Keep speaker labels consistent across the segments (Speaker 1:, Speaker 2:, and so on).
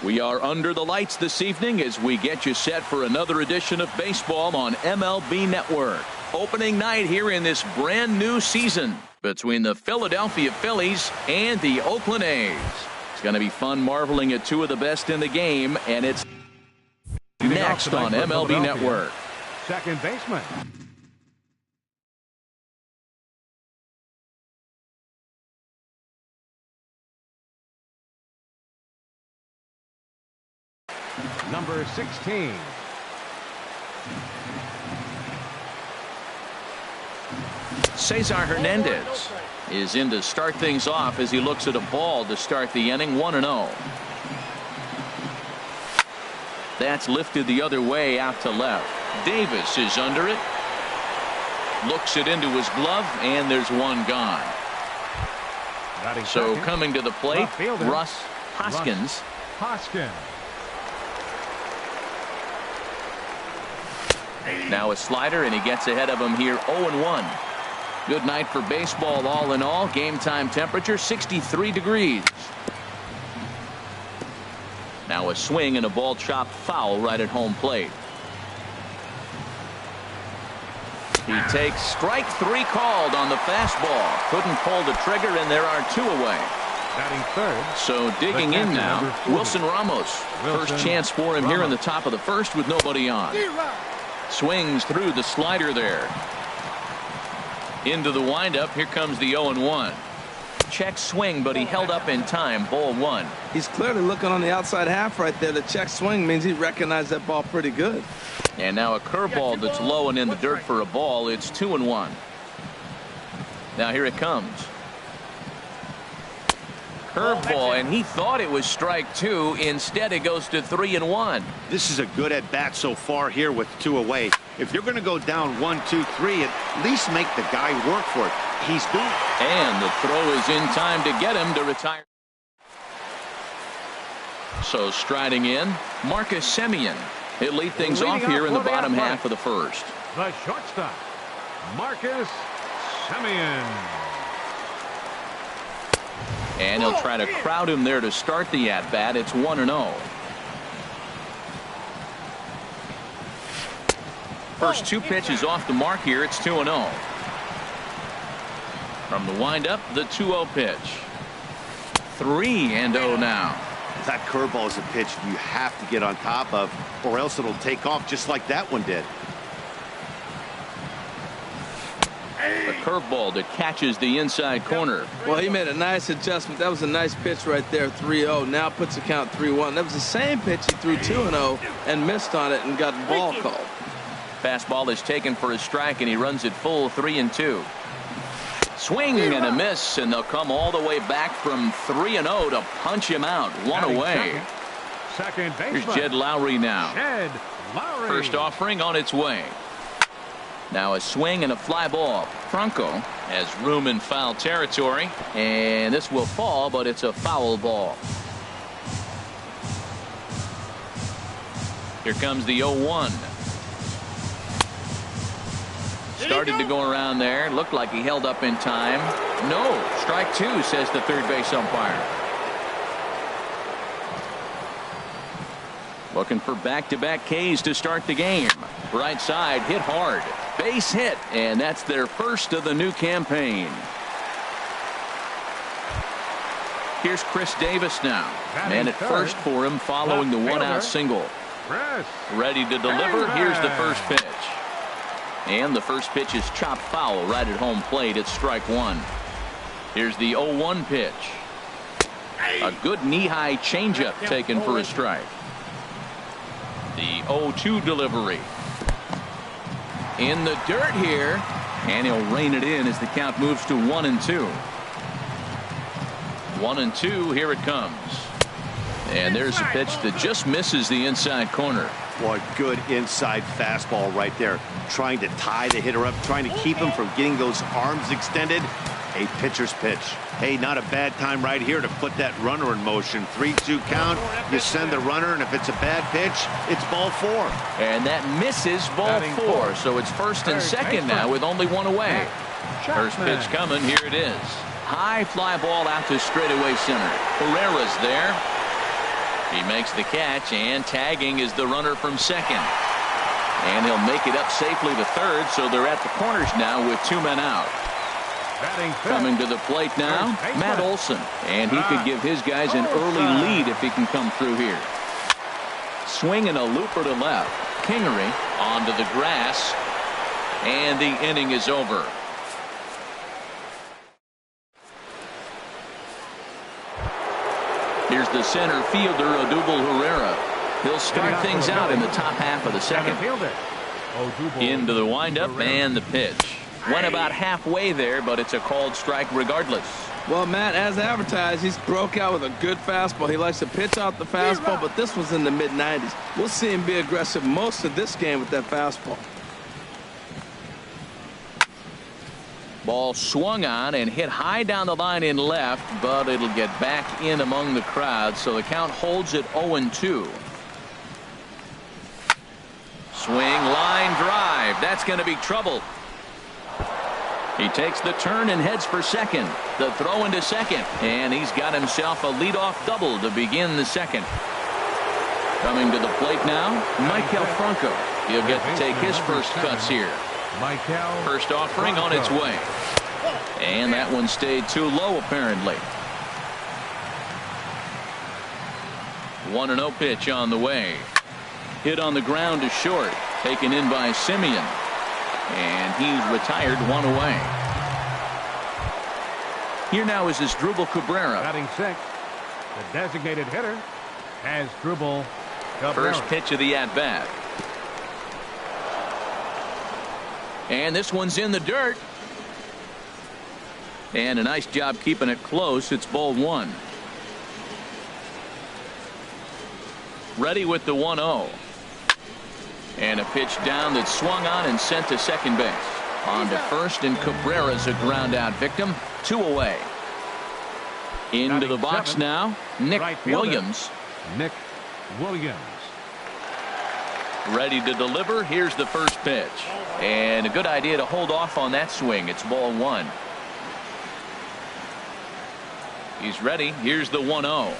Speaker 1: We are under the lights this evening as we get you set for another edition of baseball on MLB Network. Opening night here in this brand new season between the Philadelphia Phillies and the Oakland A's. It's going to be fun marveling at two of the best in the game, and it's next on MLB Network.
Speaker 2: Second baseman. Number 16.
Speaker 1: Cesar Hernandez is in to start things off as he looks at a ball to start the inning. 1-0. That's lifted the other way out to left. Davis is under it. Looks it into his glove, and there's one gone. So coming to the plate, Russ Hoskins. Now a slider, and he gets ahead of him here. 0-1. Good night for baseball all in all. Game time temperature 63 degrees. Now a swing and a ball chopped foul right at home plate. He takes strike three called on the fastball. Couldn't pull the trigger, and there are two away. So digging in now, Wilson Ramos. First chance for him here in the top of the first with nobody on. Swings through the slider there. Into the windup. Here comes the 0-1. Check swing, but he held up in time. Ball one.
Speaker 3: He's clearly looking on the outside half right there. The check swing means he recognized that ball pretty good.
Speaker 1: And now a curveball that's low and in the dirt for a ball. It's 2-1. Now here it comes. Curveball, and he thought it was strike two. Instead, it goes to 3-1.
Speaker 4: This is a good at bat so far here with two away. If you're going to go down 1-2-3, at least make the guy work for it. He's doing it.
Speaker 1: And the throw is in time to get him to retire. So striding in, Marcus Semien. He'll lead things off here in the bottom half of the first.
Speaker 2: The shortstop, Marcus Semien.
Speaker 1: And he'll try to crowd him there to start the at-bat. It's 1-0. First two pitches off the mark here. It's 2-0. From the windup, the 2-0 pitch. 3-0 now.
Speaker 4: That curveball is a pitch you have to get on top of, or else it'll take off just like that one did.
Speaker 1: A curveball that catches the inside corner.
Speaker 3: Well, he made a nice adjustment. That was a nice pitch right there. 3-0. Now puts the count 3-1. That was the same pitch he threw 2-0 and missed on it and got the ball called.
Speaker 1: Fastball is taken for a strike, and he runs it full. 3-2. Swing and a miss, and they'll come all the way back from 3-0 to punch him out. One away.
Speaker 2: Second baseman.
Speaker 1: Here's Jed Lowry now.
Speaker 2: Jed Lowry.
Speaker 1: First offering on its way. Now a swing and a fly ball. Franco has room in foul territory, and this will fall, but it's a foul ball. Here comes the 0-1. Started to go around there. Looked like he held up in time. No. Strike two, says the third base umpire. Looking for back-to-back Ks to start the game. Right side hit hard. Base hit, and that's their first of the new campaign. Here's Chris Davis now. Man at first for him following the one-out single. Ready to deliver. Here's the first pitch. And the first pitch is chopped foul right at home plate. It's strike one. Here's the 0-1 pitch. A good knee-high changeup taken for a strike. The 0-2 delivery. In the dirt here, and he'll rein it in as the count moves to 1-2. 1-2. Here it comes. And there's a pitch that just misses the inside corner.
Speaker 4: Boy, good inside fastball right there. Trying to tie the hitter up, trying to keep him from getting those arms extended. A pitcher's pitch. Hey, not a bad time right here to put that runner in motion. 3-2 count. You send the runner, and if it's a bad pitch, it's ball four.
Speaker 1: And that misses ball four. So it's first and second now with only one away. First pitch coming. Here it is. High fly ball out to straightaway center. Herrera's there. He makes the catch, and tagging is the runner from second. And he'll make it up safely to third, so they're at the corners now with 2 men out. Coming to the plate now, Matt Olson. And he could give his guys an early lead if he can come through here. Swinging a looper to left. Kingery onto the grass. And the inning is over. Here's the center fielder, Odubel Herrera. He'll start things out in the top half of the second. Into the windup and the pitch. Went about halfway there, but it's a called strike regardless.
Speaker 3: Well, Matt, as advertised, he's broke out with a good fastball. He likes to pitch out the fastball, but this was in the mid-90s. We'll see him be aggressive most of this game with that fastball.
Speaker 1: Ball swung on and hit high down the line in left, but it'll get back in among the crowd, so the count holds at 0-2. Swing, line drive. That's going to be trouble. He takes the turn and heads for second. The throw into second, and he's got himself a leadoff double to begin the second. Coming to the plate now, Michael Franco. He'll get to take his first cuts here. First offering on its way. And that one stayed too low, apparently. 1-0 pitch on the way. Hit on the ground to short. Taken in by Simeon. And he's retired, 1 away. Here now is Asdrubal Cabrera.
Speaker 2: Batting sixth, the designated hitter, Asdrubal Cabrera.
Speaker 1: First pitch of the at-bat. And this one's in the dirt. And a nice job keeping it close. It's ball 1. Ready with the 1-0. And a pitch down that swung on and sent to second base. On to first, and Cabrera's a ground out victim. 2 away. Into the box now, Nick Williams.
Speaker 2: Nick Williams.
Speaker 1: Ready to deliver. Here's the first pitch. And a good idea to hold off on that swing. It's ball 1. He's ready. Here's the 1-0.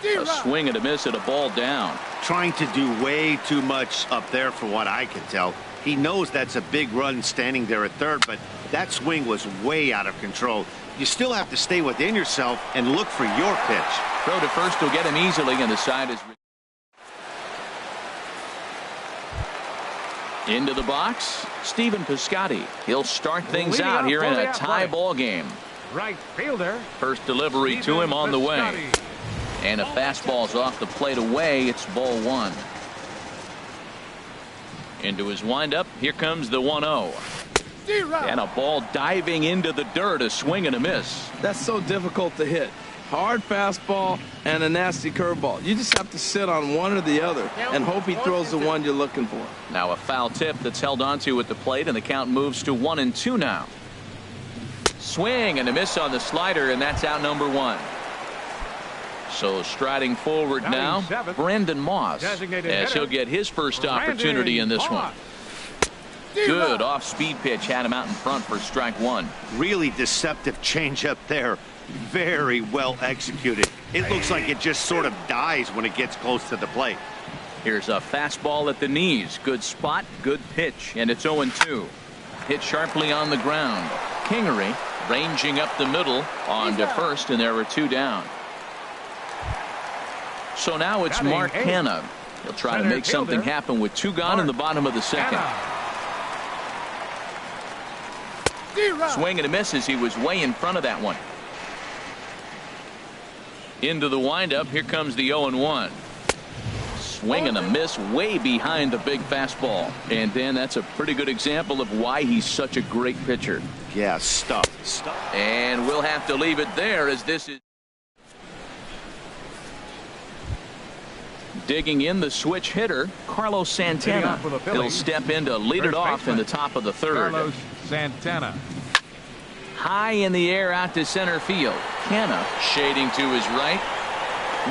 Speaker 1: A swing and a miss at a ball down.
Speaker 4: Trying to do way too much up there for what I can tell. He knows that's a big run standing there at third, but that swing was way out of control. You still have to stay within yourself and look for your pitch.
Speaker 1: Throw to first will get him easily, and the side is into the box. Stephen Piscotty. He'll start things out here in a tie ball game.
Speaker 2: Right fielder.
Speaker 1: First delivery to him on the way. And a fastball's off the plate away. It's ball 1. Into his windup. Here comes the 1-0. And a ball diving into the dirt. A swing and a miss.
Speaker 3: That's so difficult to hit. Hard fastball and a nasty curveball. You just have to sit on one or the other and hope he throws the one you're looking for.
Speaker 1: Now a foul tip that's held onto at the plate, and the count moves to 1-2 now. Swing and a miss on the slider, and that's out number 1. So striding forward now, Brandon Moss, as he'll get his first opportunity in this one. Good off-speed pitch, had him out in front for strike 1.
Speaker 4: Really deceptive changeup there. Very well executed. It looks like it just sort of dies when it gets close to the plate.
Speaker 1: Here's a fastball at the knees. Good spot, good pitch, and it's 0-2. Hit sharply on the ground. Kingery ranging up the middle on to first, and there were 2 down. So now it's Mark Hanna. He'll try to make something happen with 2 gone in the bottom of the second. Swing and a miss as he was way in front of that one. Into the windup. Here comes the 0-1. Swing and a miss way behind the big fastball. And Dan, that's a pretty good example of why he's such a great pitcher.
Speaker 4: Yeah, stuff.
Speaker 1: And we'll have to leave it there, as this is digging in the switch hitter, Carlos Santana. He'll step in to lead it off in the top of the third.
Speaker 2: Carlos Santana.
Speaker 1: High in the air out to center field. Canna shading to his right.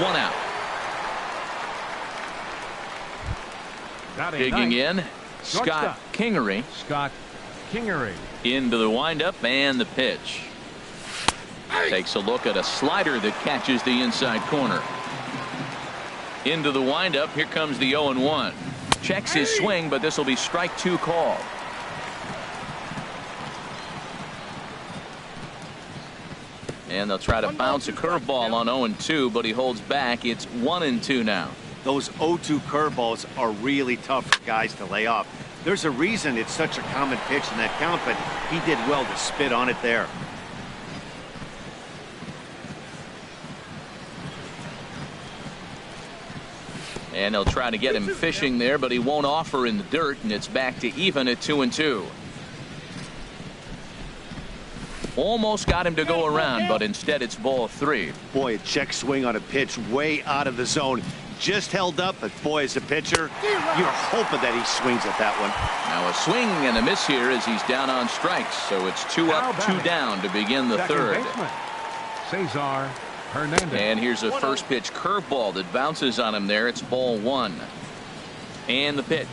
Speaker 1: 1 out. Digging in, Scott Kingery. Into the windup and the pitch. Takes a look at a slider that catches the inside corner. Into the windup. Here comes the 0-1. Checks his swing, but this will be strike 2 called. And they'll try to bounce a curveball on 0-2, but he holds back. It's 1-2 now.
Speaker 4: Those 0-2 curveballs are really tough for guys to lay off. There's a reason it's such a common pitch in that count, but he did well to spit on it there.
Speaker 1: And they'll try to get him fishing there, but he won't offer in the dirt, and it's back to even at 2-2. Almost got him to go around, but instead it's ball 3.
Speaker 4: Boy, a check swing on a pitch way out of the zone. Just held up, but boy, as a pitcher, you're hoping that he swings at that one.
Speaker 1: Now a swing and a miss here as he's down on strikes, so it's 2 up, 2 down to begin the third.
Speaker 2: Cesar Hernandez.
Speaker 1: And here's a first pitch curveball that bounces on him there. It's ball 1. And the pitch.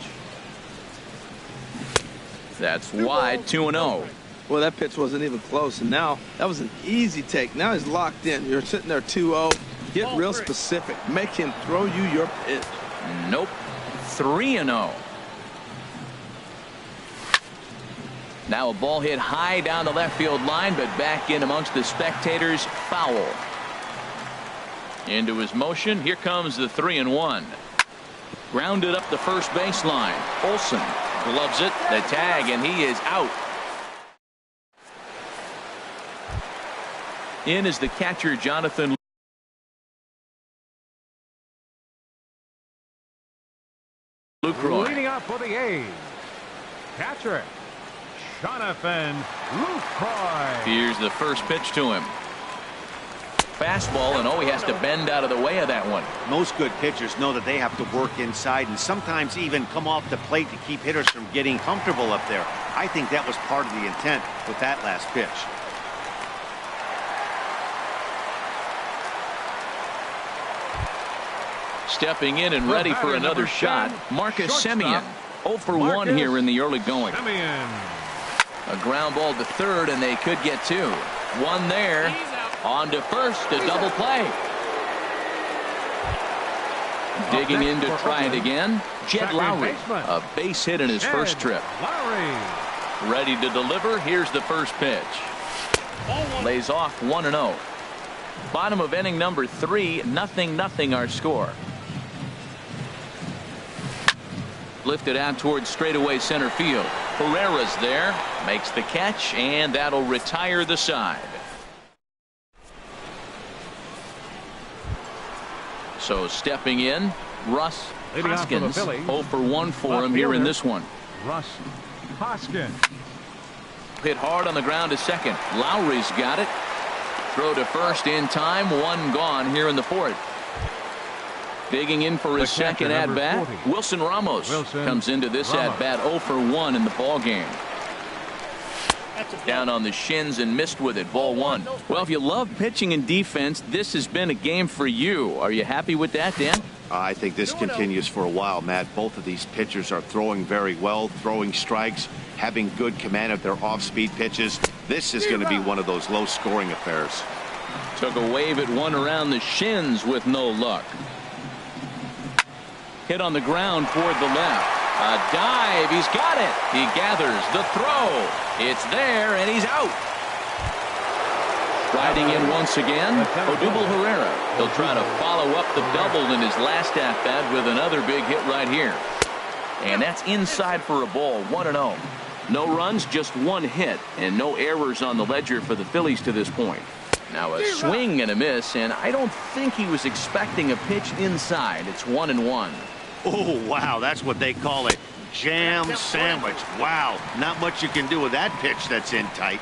Speaker 1: That's wide, 2-0.
Speaker 3: Well, that pitch wasn't even close, and now that was an easy take. Now he's locked in. You're sitting there 2-0. Get real specific. Make him throw you your pitch.
Speaker 1: Nope. 3-0. Now a ball hit high down the left field line, but back in amongst the spectators. Foul. Into his motion. Here comes the 3-1. Grounded up the first baseline. Olsen gloves it. The tag, and he is out. In is the catcher, Jonathan Lucroy.
Speaker 2: Leading up for the A's, catcher Jonathan Lucroy.
Speaker 1: Here's the first pitch to him. Fastball, and he has to bend out of the way of that one.
Speaker 4: Most good pitchers know that they have to work inside and sometimes even come off the plate to keep hitters from getting comfortable up there. I think that was part of the intent with that last pitch.
Speaker 1: Stepping in and ready for another shot, Marcus Semien. 0 for 1 here in the early going. A ground ball to third, and they could get 2. 1 there. On to first, a double play. Digging in to try it again, Jed Lowry. A base hit in his first trip. Ready to deliver. Here's the first pitch. Lays off 1-0. Bottom of inning number 3, 0-0 our score. Lifted out towards straightaway center field. Herrera's there, makes the catch, and that'll retire the side. So stepping in, Russ Hoskins. 0 for 1 for him here in this one.
Speaker 2: Russ Hoskins.
Speaker 1: Hit hard on the ground to second. Lowry's got it. Throw to first in time. 1 gone here in the 4th. Digging in for his second at-bat, Wilson Ramos comes into this at-bat 0 for 1 in the ball game. Down on the shins and missed with it. Ball 1. Well, if you love pitching and defense, this has been a game for you. Are you happy with that, Dan?
Speaker 4: I think this continues for a while, Matt. Both of these pitchers are throwing very well, throwing strikes, having good command of their off-speed pitches. This is going to be one of those low-scoring affairs.
Speaker 1: Took a wave at one around the shins with no luck. Hit on the ground toward the left. A dive. He's got it. He gathers the throw. It's there, and he's out. Riding in once again, Odubel Herrera. He'll try to follow up the double in his last at-bat with another big hit right here. And that's inside for a ball, 1-0. No runs, just 1 hit, and no errors on the ledger for the Phillies to this point. Now a swing and a miss, and I don't think he was expecting a pitch inside. It's 1-1.
Speaker 4: Oh, wow, that's what they call a jam sandwich. Wow, not much you can do with that pitch that's in tight.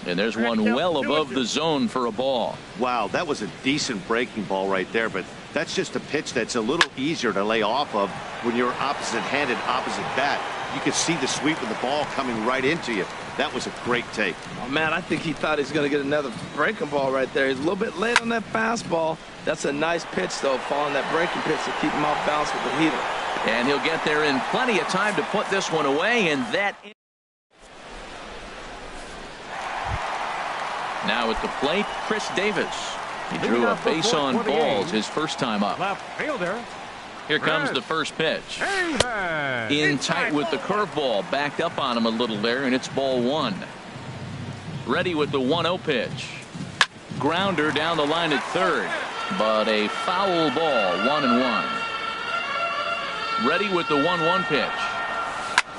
Speaker 1: And there's one well above the zone for a ball.
Speaker 4: Wow, that was a decent breaking ball right there, but that's just a pitch that's a little easier to lay off of when you're opposite-handed, opposite bat. You can see the sweep of the ball coming right into you. That was a great take.
Speaker 3: Oh, man, I think he thought he was going to get another breaking ball right there. He's a little bit late on that fastball. That's a nice pitch, though, following that breaking pitch to keep him off balance with the heater.
Speaker 1: And he'll get there in plenty of time to put this one away, and that... Now at the plate, Chris Davis. He drew a base on balls his first time up.
Speaker 2: Left fielder.
Speaker 1: Here comes the first pitch. In tight with the curveball. Backed up on him a little there, and it's ball one. Ready with the 1-0 pitch. Grounder down the line at third, but a foul ball, 1-1. Ready with the 1-1 pitch.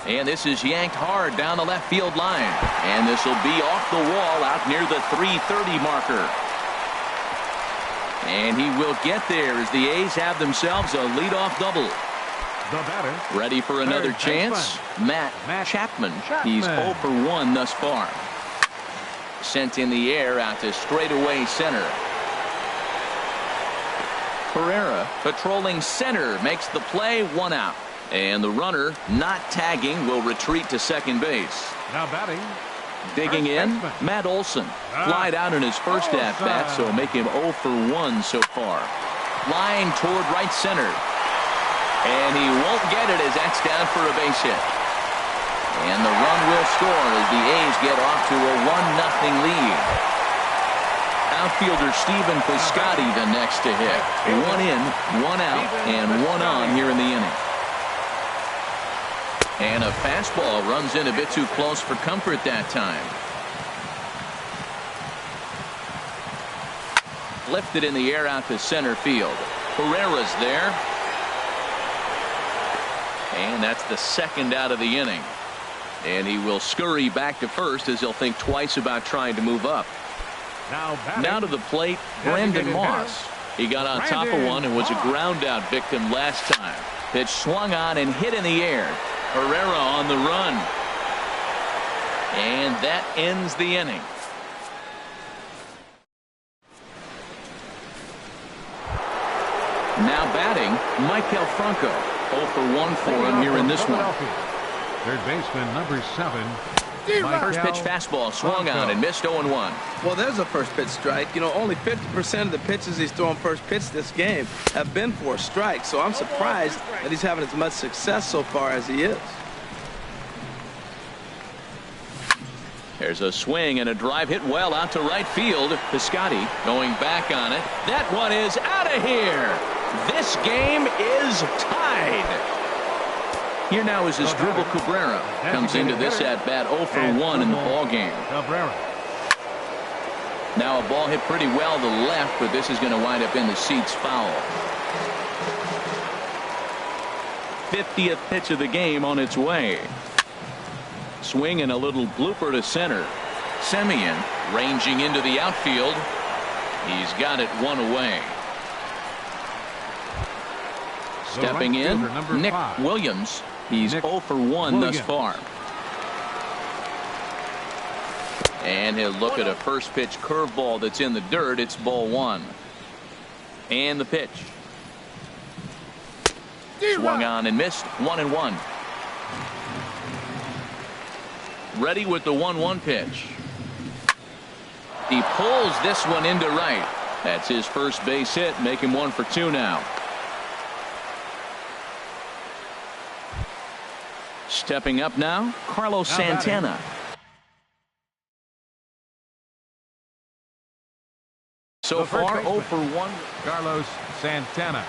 Speaker 1: And this is yanked hard down the left field line. And this will be off the wall out near the 330 marker. And he will get there as the A's have themselves a leadoff double.
Speaker 2: The batter.
Speaker 1: Ready for another chance? Matt Chapman. He's 0 for 1 thus far. Sent in the air out to straightaway center. Pereira patrolling center makes the play, 1 out. And the runner not tagging will retreat to second base.
Speaker 2: Now batting.
Speaker 1: Digging in, Matt Olson. Flied out in his first at-bat, so make him 0 for 1 so far. Flying toward right center. And he won't get it as that's down for a base hit. And the run will score as the A's get off to a 1-0 lead. Outfielder Stephen Piscotty the next to hit. 1 in, 1 out, and 1 on here in the inning. And a fastball runs in a bit too close for comfort that time. Lifted in the air out to center field. Pereira's there. And that's the second out of the inning. And he will scurry back to first as he'll think twice about trying to move up. Now to the plate, Brandon Moss. He got on top of one and was a ground out victim last time. Pitch swung on and hit in the air. Herrera on the run. And that ends the inning. Now batting, Maikel Franco. 0 for 1 for him here in this one.
Speaker 2: Third baseman number 7.
Speaker 1: First pitch fastball swung on and missed 0-1.
Speaker 3: Well, there's a first pitch strike. You know, only 50% of the pitches he's thrown first pitch this game have been for strikes. So I'm surprised that he's having as much success so far as he is.
Speaker 1: There's a swing and a drive hit well out to right field. Piscotty going back on it. That one is out of here. This game is tied. Here now is Asdrubal Cabrera. Comes into this at-bat 0 for 1 in the ball game. Now a ball hit pretty well to the left, but this is going to wind up in the seats foul. 50th pitch of the game on its way. Swing and a little blooper to center. Semien ranging into the outfield. He's got it 1 away. Stepping in, Nick Williams. He's 0 for 1 thus far. And he'll look at a first pitch curveball that's in the dirt. It's ball 1. And the pitch. Swung on and missed. 1-1. Ready with the 1-1 pitch. He pulls this one into right. That's his first base hit. Make him 1 for 2 now. Stepping up now, Carlos Santana. So far 0 for 1.
Speaker 2: Carlos Santana.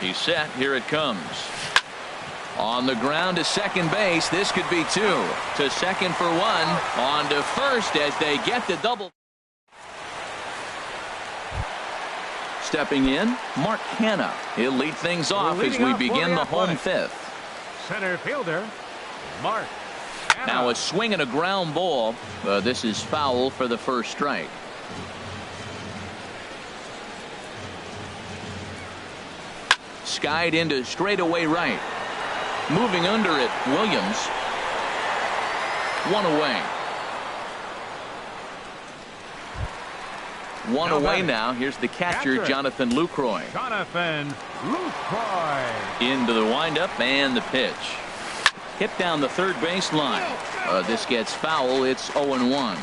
Speaker 1: He's set. Here it comes. On the ground to second base. This could be 2. To second for 1. On to first as they get the double. Stepping in, Mark Hanna. He'll lead things off as we begin the home 5th.
Speaker 2: Center fielder, Mark Hanna.
Speaker 1: Now a swing and a ground ball. This is foul for the first strike. Skied into straightaway right. Moving under it, Williams. 1 away. 1 away now. Here's the catcher, Jonathan Lucroy.
Speaker 2: Jonathan Lucroy.
Speaker 1: Into the windup and the pitch. Hit down the third base line. This gets foul. It's 0-1.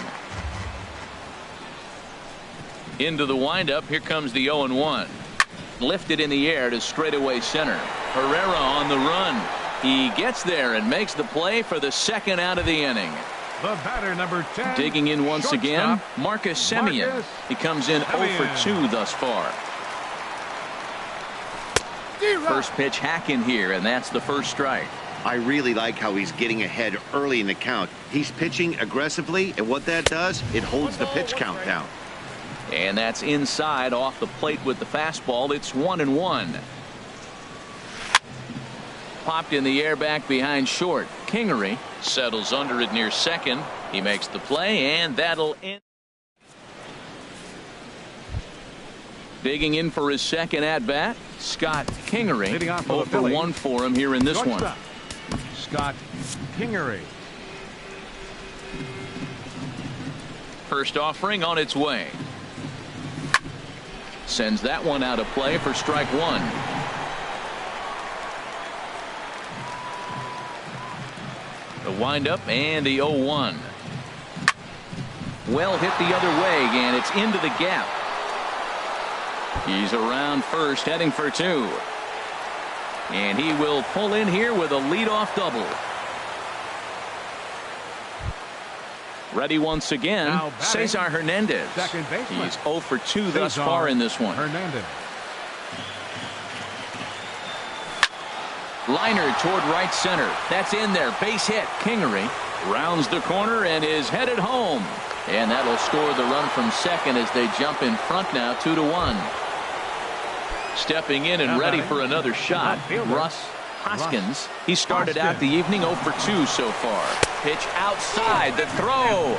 Speaker 1: Into the windup. Here comes the 0-1. Lifted in the air to straightaway center. Herrera on the run. He gets there and makes the play for the second out of the inning.
Speaker 2: The batter, number 10.
Speaker 1: Digging in once again,
Speaker 2: Shortstop,
Speaker 1: Marcus Semien.
Speaker 2: Marcus
Speaker 1: He comes in 0 for 2 thus far. First pitch hack in here, and that's the first strike.
Speaker 4: I really like how he's getting ahead early in the count. He's pitching aggressively, and what that does, it holds the pitch count down.
Speaker 1: And that's inside off the plate with the fastball. It's 1-1. Popped in the air back behind short. Kingery settles under it near second. He makes the play, and that'll end. Digging in for his second at-bat, Scott Kingery. 0 for 1 for him here in this one.
Speaker 2: Scott Kingery.
Speaker 1: First offering on its way. Sends that one out of play for strike one. The windup and the 0-1. Well hit the other way, and it's into the gap. He's around first, heading for two. And he will pull in here with a leadoff double. Ready once again, Cesar Hernandez. He's 0 for 2 thus far in this one.
Speaker 2: Hernandez.
Speaker 1: Liner toward right center. That's in there. Base hit. Kingery rounds the corner and is headed home. And that'll score the run from second as they jump in front now 2-1. Stepping in and ready for another shot, Russ Hoskins. He started out the evening 0 for 2 so far. Pitch outside. The throw.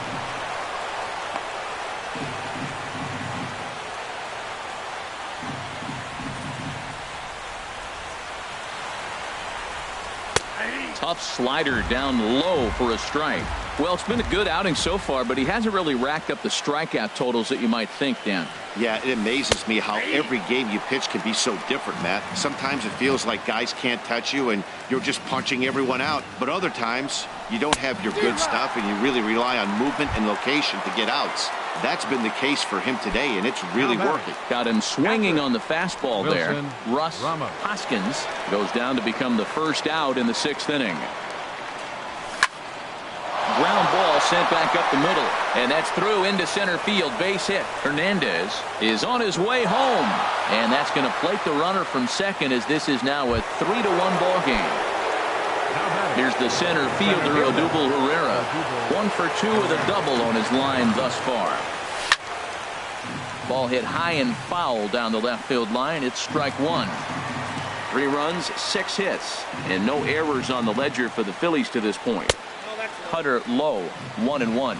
Speaker 1: Tough slider down low for a strike. Well, it's been a good outing so far, but he hasn't really racked up the strikeout totals that you might think, Dan.
Speaker 4: Yeah, it amazes me how every game you pitch can be so different, Matt. Sometimes it feels like guys can't touch you and you're just punching everyone out. But other times you don't have your good stuff and you really rely on movement and location to get outs. That's been the case for him today, and it's really working.
Speaker 1: Got him swinging on the fastball there. Russ Hoskins goes down to become the first out in the 6th inning. Ground ball sent back up the middle, and that's through into center field. Base hit. Hernandez is on his way home, and that's going to plate the runner from second as this is now a 3-1 ball game. Here's the center fielder, Odubel Herrera. 1 for 2 with a double on his line thus far. Ball hit high and foul down the left field line. It's strike one. 3 runs, 6 hits, and no errors on the ledger for the Phillies to this point. Cutter low, 1-1.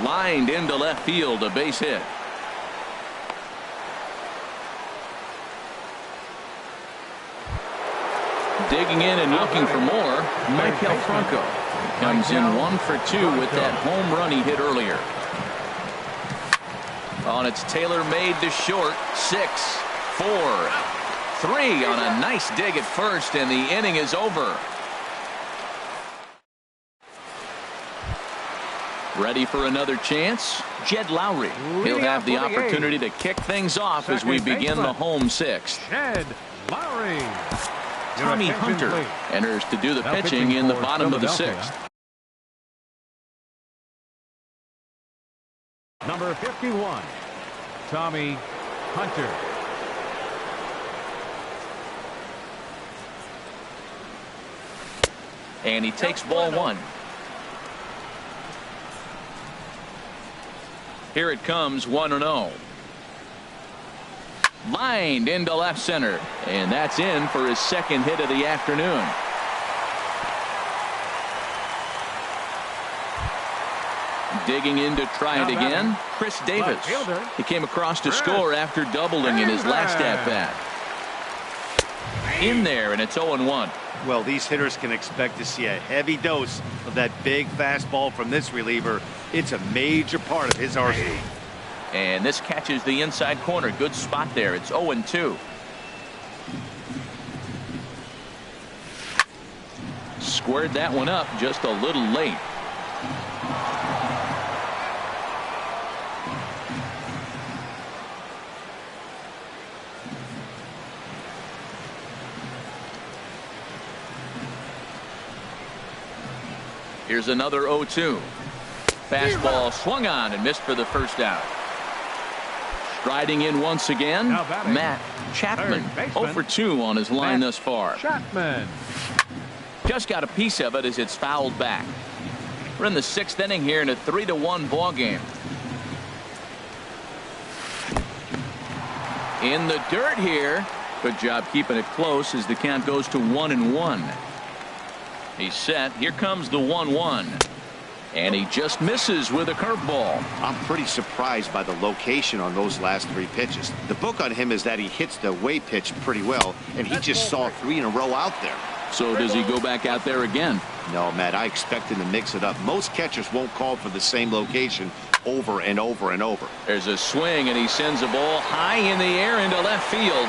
Speaker 1: Lined into left field, a base hit. Digging in and looking for more, Maikel Franco comes in 1 for 2 with that home run he hit earlier. On its tailor-made to short, 6, 4, 3 on a nice dig at first, and the inning is over. Ready for another chance? Jed Lowry. He'll have the opportunity to kick things off as we begin the home 6th.
Speaker 2: Jed Lowry.
Speaker 1: Tommy Hunter enters to do the pitching in the bottom of the 6th.
Speaker 2: Number 51, Tommy Hunter.
Speaker 1: And he takes ball 1. Here it comes, 1-0. Lined into left center, and that's in for his second hit of the afternoon. Digging in to try it again, Chris Davis. He came across to score after doubling in his last at-bat. In there, and it's 0-1.
Speaker 4: Well, these hitters can expect to see a heavy dose of that big fastball from this reliever. It's a major part of his arsenal.
Speaker 1: And this catches the inside corner. Good spot there. It's 0-2. Squared that one up just a little late. Here's another 0-2. Fastball swung on and missed for the first out. Striding in once again, Matt Chapman. 0 for 2 on his line thus far.
Speaker 2: Chapman.
Speaker 1: Just got a piece of it as it's fouled back. We're in the 6th inning here in a 3-1 ball game. In the dirt here. Good job keeping it close as the count goes to 1-1. He's set. Here comes the 1-1. And he just misses with a curveball.
Speaker 4: I'm pretty surprised by the location on those last 3 pitches. The book on him is that he hits the way pitch pretty well, and he just saw 3 in a row out there.
Speaker 1: So does he go back out there again?
Speaker 4: No, Matt, I expect him to mix it up. Most catchers won't call for the same location over and over and over.
Speaker 1: There's a swing, and he sends a ball high in the air into left field.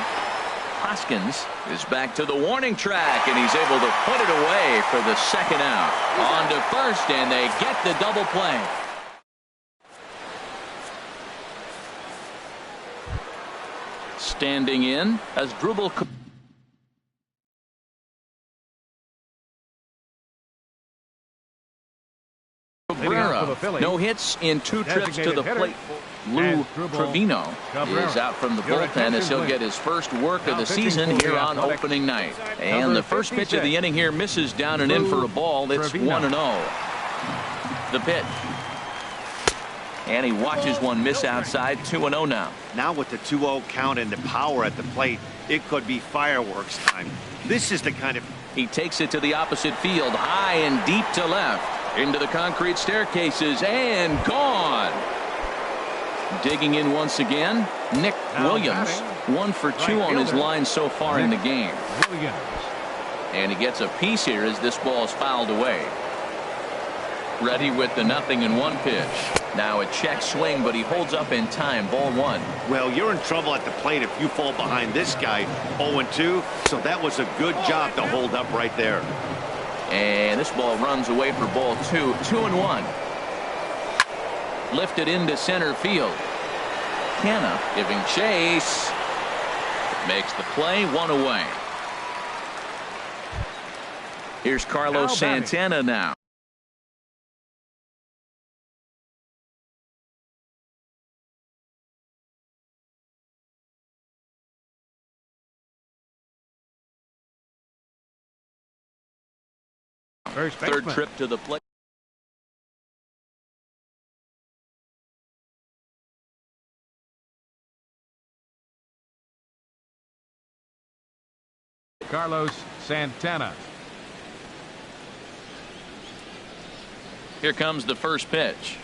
Speaker 1: Hoskins is back to the warning track, and he's able to put it away for the 2nd out. On to first, and they get the double play. Standing in as Drupal Cabrera. No hits in 2 trips to the plate. Lou Trevino is out from the bullpen as he'll get his first work of the season here on opening night. And the first pitch of the inning here misses down and in for a ball. It's 1-0. The pitch. And he watches one miss outside. 2-0 now.
Speaker 4: Now with the 2-0 count and the power at the plate, it could be fireworks time. This is the kind of...
Speaker 1: He takes it to the opposite field, high and deep to left. Into the concrete staircases and gone. Digging in once again, Nick Williams. 1 for 2 on his line so far in the game. And he gets a piece here as this ball is fouled away. Ready with the 0-1 pitch. Now a check swing, but he holds up in time. Ball 1.
Speaker 4: Well, you're in trouble at the plate if you fall behind this guy. 0-2. So that was a good job to hold up right there.
Speaker 1: And this ball runs away for ball 2. 2-1. Lifted into center field. Canna giving chase. Makes the play. 1 away. Here's Carlos Santana now. Third trip to the plate.
Speaker 2: Carlos Santana.
Speaker 1: Here comes the first pitch.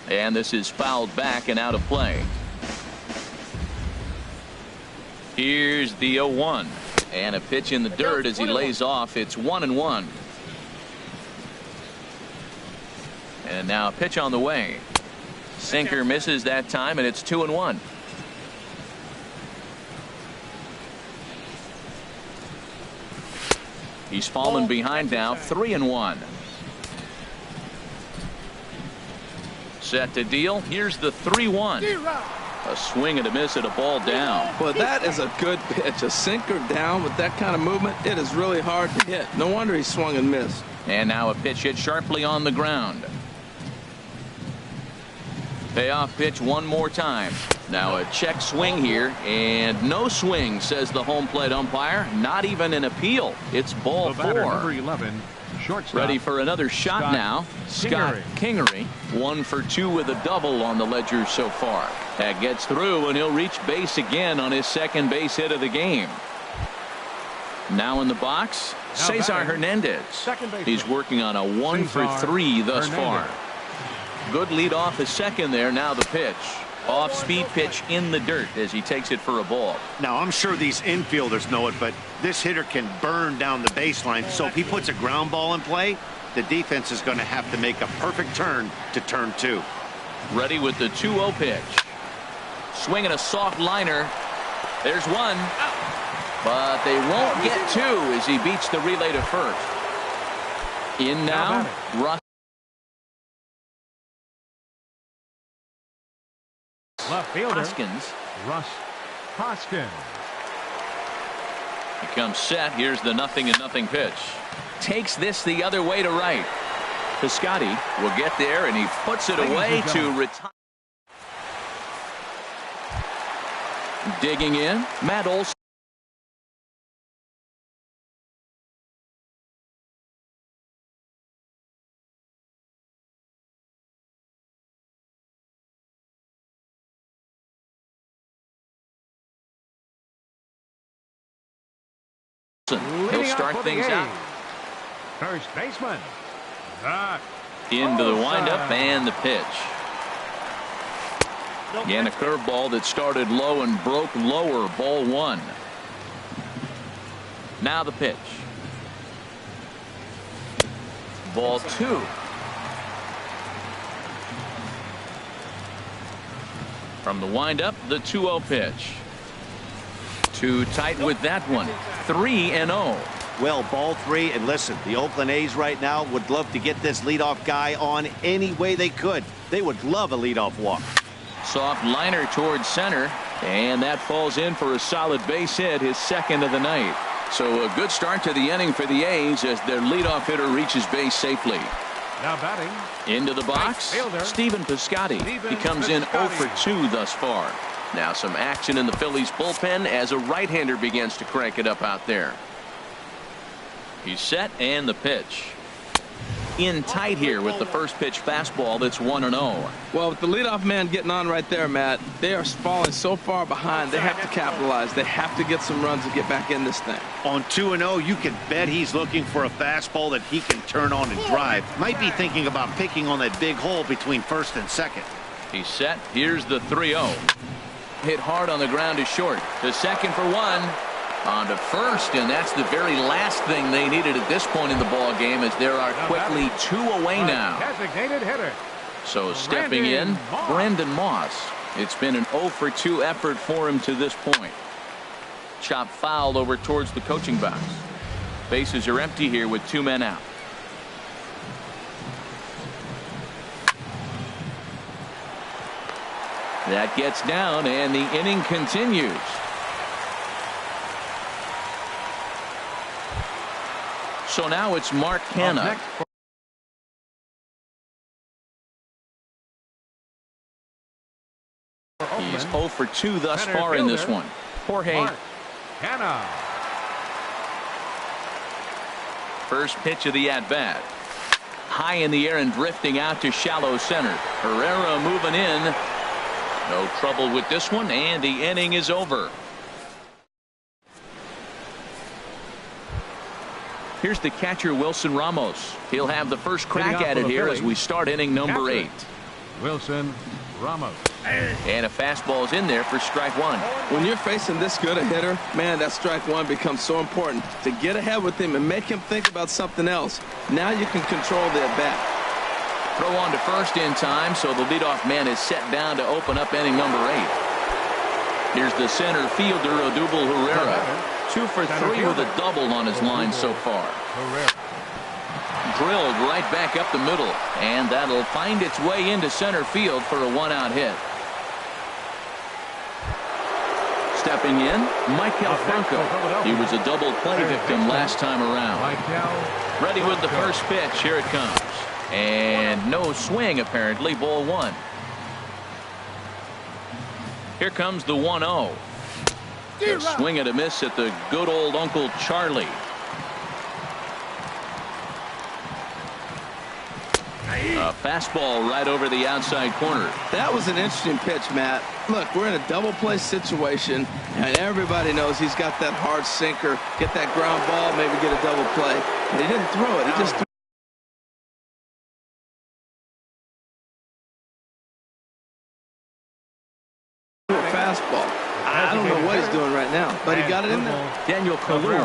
Speaker 1: And this is fouled back and out of play. Here's the 0-1. And a pitch in the dirt as he lays off. It's 1-1. And now a pitch on the way. Sinker misses that time, and it's 2-1. He's fallen behind now. 3-1. Set to deal. Here's the 3-1. A swing and a miss at a ball down.
Speaker 3: Well, that is a good pitch. A sinker down with that kind of movement, it is really hard to hit. No wonder he swung and missed.
Speaker 1: And now a pitch hit sharply on the ground. Payoff pitch one more time. Now a check swing here, and no swing, says the home plate umpire. Not even an appeal. It's ball 4.
Speaker 2: Number 11, shortstop.
Speaker 1: Ready for another shot now. Scott Kingery. 1 for 2 with a double on the ledger so far. That gets through, and he'll reach base again on his second base hit of the game. Now in the box, Cesar Hernandez. He's working on a 1 for 3 thus far. Good lead off his second there. Now the pitch. Off-speed pitch in the dirt as he takes it for a ball.
Speaker 4: Now, I'm sure these infielders know it, but this hitter can burn down the baseline. So if he puts a ground ball in play, the defense is going to have to make a perfect turn to turn 2.
Speaker 1: Ready with the 2-0 pitch. Swinging a soft liner. There's one. But they won't get 2 as he beats the relay to first. In now, Russ.
Speaker 2: Left fielder,
Speaker 1: Hoskins.
Speaker 2: Russ Hoskins.
Speaker 1: He comes set. Here's the 0-0 pitch. Takes this the other way to right. Piscotty will get there, and he puts it away to retire. Digging in, Matt Olson. He'll start things out.
Speaker 2: First baseman.
Speaker 1: Into the windup and the pitch. Again, a curveball that started low and broke lower. Ball one. Now the pitch. Ball two. From the windup, the 2-0 pitch. Too tight with that one. 3-0.
Speaker 4: Well, ball three, and listen, the Oakland A's right now would love to get this leadoff guy on any way they could. They would love a leadoff walk.
Speaker 1: Soft liner towards center, and that falls in for a solid base hit, his second of the night. So a good start to the inning for the A's as their leadoff hitter reaches base safely.
Speaker 2: Now batting.
Speaker 1: Into the box, Stephen Piscotty. He comes in 0 for 2 thus far. Now some action in the Phillies bullpen as a right-hander begins to crank it up out there. He's set, and the pitch. In tight here with the first pitch fastball that's 1-0.
Speaker 3: Well, with the leadoff man getting on right there, Matt, they are falling so far behind. They have to capitalize. They have to get some runs to get back in this thing.
Speaker 4: On 2-0, you can bet he's looking for a fastball that he can turn on and drive. Might be thinking about picking on that big hole between first and second.
Speaker 1: He's set. Here's the 3-0. Hit hard on the ground to short. To second for one. On to first, and that's the very last thing they needed at this point in the ball game, as there are quickly 2 away now.
Speaker 2: Designated hitter.
Speaker 1: So stepping in, Brandon Moss. It's been an 0 for 2 effort for him to this point. Chop fouled over towards the coaching box. Bases are empty here with 2 men out. That gets down, and the inning continues. So now it's Mark Canha. He's 0 for 2 thus far in this one. Jorge.
Speaker 2: Canha.
Speaker 1: First pitch of the at-bat. High in the air and drifting out to shallow center. Herrera moving in. No trouble with this one, and the inning is over. Here's the catcher, Wilson Ramos. He'll have the first crack at it here as we start inning number 8.
Speaker 2: Wilson Ramos.
Speaker 1: And a fastball is in there for strike one.
Speaker 3: When you're facing this good a hitter, man, that strike one becomes so important to get ahead with him and make him think about something else. Now you can control the at-bat.
Speaker 1: Throw on to first in time, so the leadoff man is set down to open up inning number 8. Here's the center fielder, Odubel Herrera. 2 for 3 with a double on his line so far. Drilled right back up the middle, and that'll find its way into center field for a 1-out hit. Stepping in, Michael Franco. He was a double play victim last time around. Ready with the first pitch. Here it comes. And no swing, apparently. Ball 1. Here comes the 1-0. A swing and a miss at the good old Uncle Charlie. A fastball right over the outside corner.
Speaker 3: That was an interesting pitch, Matt. Look, we're in a double play situation, and everybody knows he's got that hard sinker. Get that ground ball, maybe get a double play. But he didn't throw it. He just threw a fastball. I don't know what he's doing right now, but he got it in there.
Speaker 1: Daniel Kalu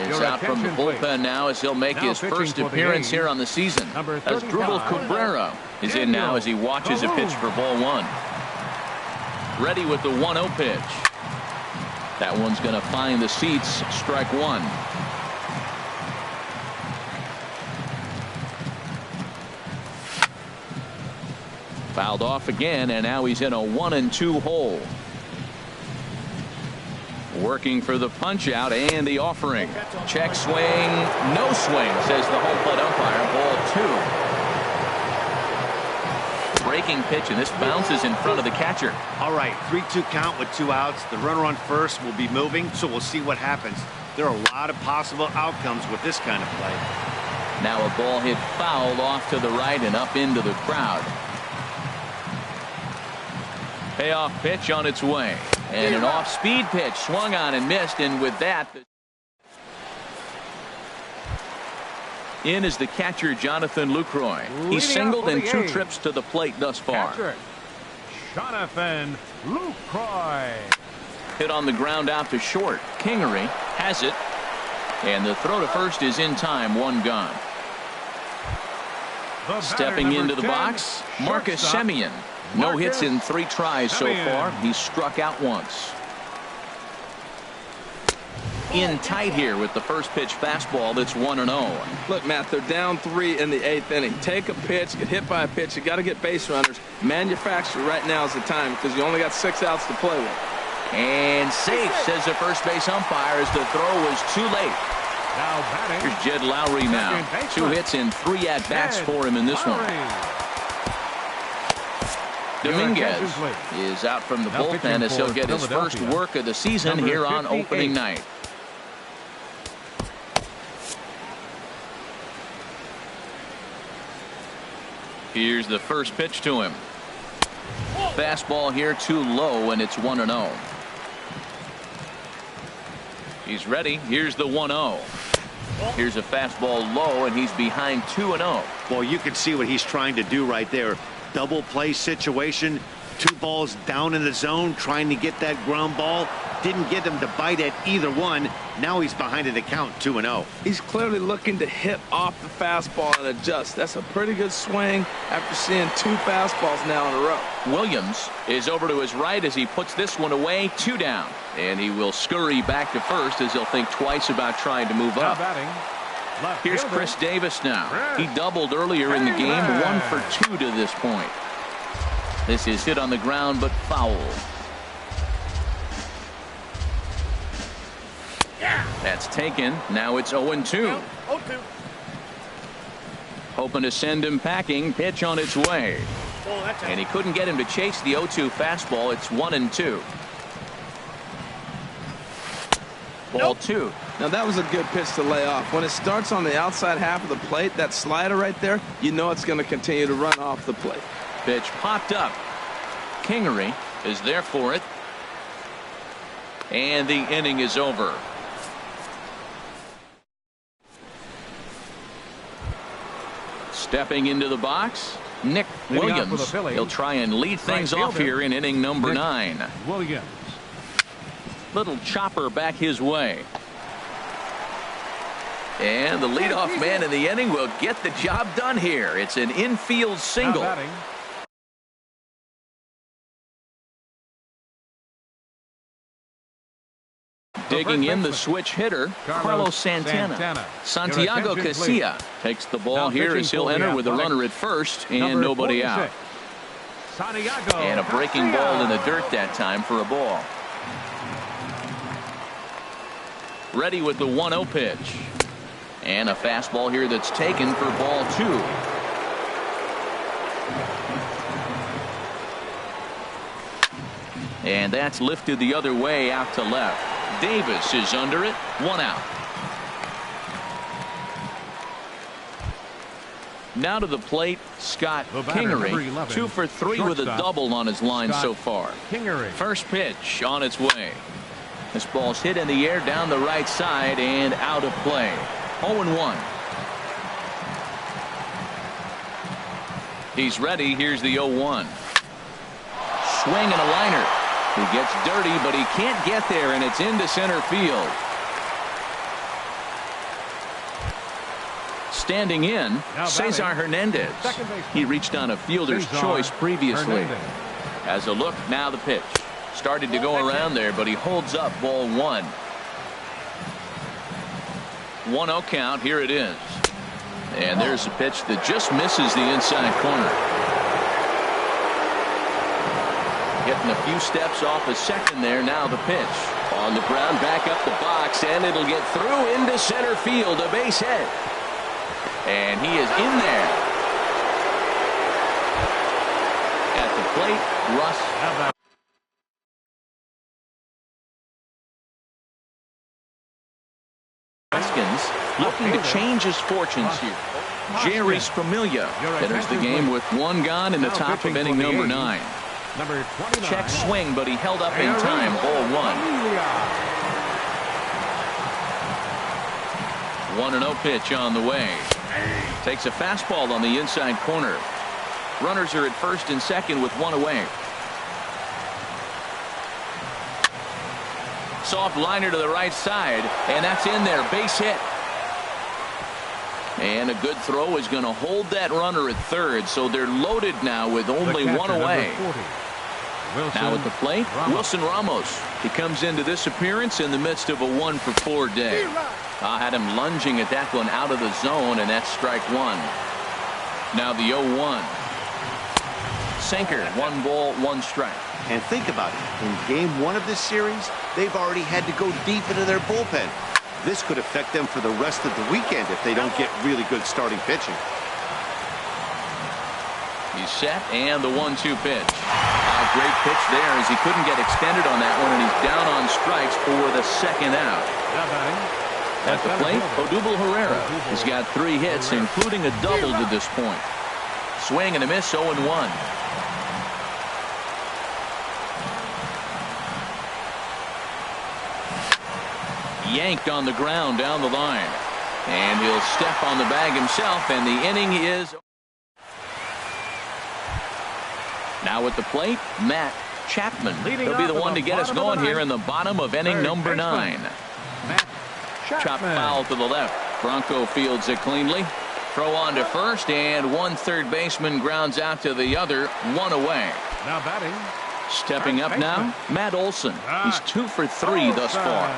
Speaker 1: is out from the bullpen now as he'll make his first appearance here on the season. As Drupal Cabrera is in now as he watches a pitch for ball 1. Ready with the 1-0 pitch. That one's going to find the seats. Strike 1. Fouled off again, and now he's in a 1-2 hole. Working for the punch out and the offering. Check swing, no swing, says the home plate umpire. Ball 2. breaking pitch, and this bounces in front of the catcher.
Speaker 4: All right, 3-2 count with 2 outs. The runner on first will be moving, so we'll see what happens. There are a lot of possible outcomes with this kind of play.
Speaker 1: Now a ball hit foul off to the right and up into the crowd. Payoff pitch on its way. And an off-speed pitch swung on and missed, and with that, in is the catcher, Jonathan Lucroy. He singled in 2 trips to the plate thus far.
Speaker 2: Catcher, Jonathan Lucroy.
Speaker 1: Hit on the ground out to short. Kingery has it. And the throw to first is in time. 1 gone. Stepping into the box, Marcus Semien. No hits in 3 tries so far. He's struck out once. In tight here with the first pitch fastball that's 1-0.
Speaker 3: Look, Matt, they're down 3 in the 8th inning. Take a pitch, get hit by a pitch. You got to get base runners. Manufacture right now is the time because you only got 6 outs to play with.
Speaker 1: And safe, says the first base umpire, as the throw was too late.
Speaker 2: Now batting.
Speaker 1: Here's Jed Lowry now. 2 hits and 3 at-bats for him in this one. Dominguez is out from the bullpen as he'll get his first work of the season here on opening night. Here's the first pitch to him. Fastball here too low, and it's 1-0. He's ready. Here's the 1-0. Here's a fastball low, and he's behind 2-0.
Speaker 4: Well, you can see what he's trying to do right there. Double play situation. 2 balls down in the zone, trying to get that ground ball. Didn't get him to bite at either one. Now he's behind in the count, 2-0.
Speaker 3: He's clearly looking to hit off the fastball and adjust. That's a pretty good swing after seeing 2 fastballs now in a row. Williams
Speaker 1: is over to his right as he puts this one away. 2 down. And he will scurry back to first as he'll think twice about trying to move up. Here's Chris Davis now. He doubled earlier in the game. 1 for 2 to this point. This is hit on the ground but foul. That's taken. Now it's 0-2. Hoping to send him packing. Pitch on its way. And he couldn't get him to chase the 0-2 fastball. It's 1-2. Ball 2.
Speaker 3: Now that was a good pitch to lay off. When it starts on the outside half of the plate, that slider right there, you know it's going to continue to run off the plate.
Speaker 1: Pitch popped up. Kingery is there for it. And the inning is over. Stepping into the box, Nick Williams. He'll try and lead things off here in inning number 9.
Speaker 2: Williams.
Speaker 1: Little chopper back his way. And the leadoff man in the inning will get the job done here. It's an infield single. Digging in the switch hitter, Carlos Santana. Santiago Casilla takes the ball here as he'll enter with a runner at first and nobody out. And a breaking ball in the dirt that time for a ball. Ready with the 1-0 pitch. And a fastball here that's taken for ball 2. And that's lifted the other way out to left. Davis is under it. 1 out. Now to the plate, Scott Kingery. 2 for 3 with a double on his line so far. First pitch on its way. This ball's hit in the air down the right side and out of play. 0-1. He's ready. Here's the 0-1. Swing and a liner. He gets dirty, but he can't get there, and it's into center field. Standing in, Cesar Hernandez. He reached on a fielder's choice previously. As a look, now the pitch. Started to go around there, but he holds up ball 1. 1-0 count. Here it is. And there's a pitch that just misses the inside corner. Getting a few steps off a second there. Now the pitch. On the ground, back up the box, and it'll get through into center field. A base hit. And he is in there. At the plate, Russ. Haskins looking to change his fortunes here. Jerry Spramilia enters the game with one gone in the top of inning number 9. Check swing, but he held up in time. Ball 1. 1-0 pitch on the way. Takes a fastball on the inside corner. Runners are at first and second with one away. Soft liner to the right side, and that's in there. Base hit. And a good throw is going to hold that runner at third, so they're loaded now with only one away. Now at the plate, Wilson Ramos. He comes into this appearance in the midst of a 1-for-4 day. Had him lunging at that one out of the zone, and that's strike 1. Now the 0-1. Sinker, 1 ball, 1 strike.
Speaker 4: And think about it. In game 1 of this series, they've already had to go deep into their bullpen. This could affect them for the rest of the weekend if they don't get really good starting pitching.
Speaker 1: He's set, and the 1-2 pitch. Great pitch there as he couldn't get extended on that one, and he's down on strikes for the second out. At the plate, Odubel Herrera. He's got 3 hits, including a double to this point. Swing and a miss, 0-1. Yanked on the ground down the line. And he'll step on the bag himself, and the inning is... Now at the plate, Matt Chapman. He'll be the one to get us going here in the bottom of inning number 9. Chop foul to the left. Bronco fields it cleanly. Throw on to first, and one third baseman grounds out to the other, 1 away.
Speaker 2: Now batting.
Speaker 1: Stepping up now, Matt Olson. He's 2 for 3 thus far.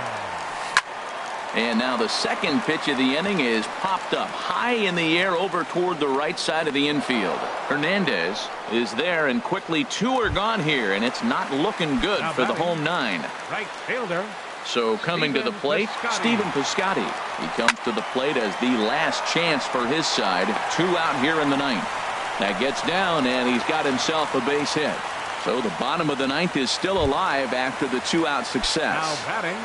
Speaker 1: And now the second pitch of the inning is popped up high in the air over toward the right side of the infield. Hernandez is there, and quickly 2 are gone here, and it's not looking good for the home 9.
Speaker 2: Right fielder.
Speaker 1: So coming to the plate, Stephen Piscotty. He comes to the plate as the last chance for his side. 2 out here in the 9th. That gets down, and he's got himself a base hit. So the bottom of the 9th is still alive after the 2-out success.
Speaker 2: Now batting.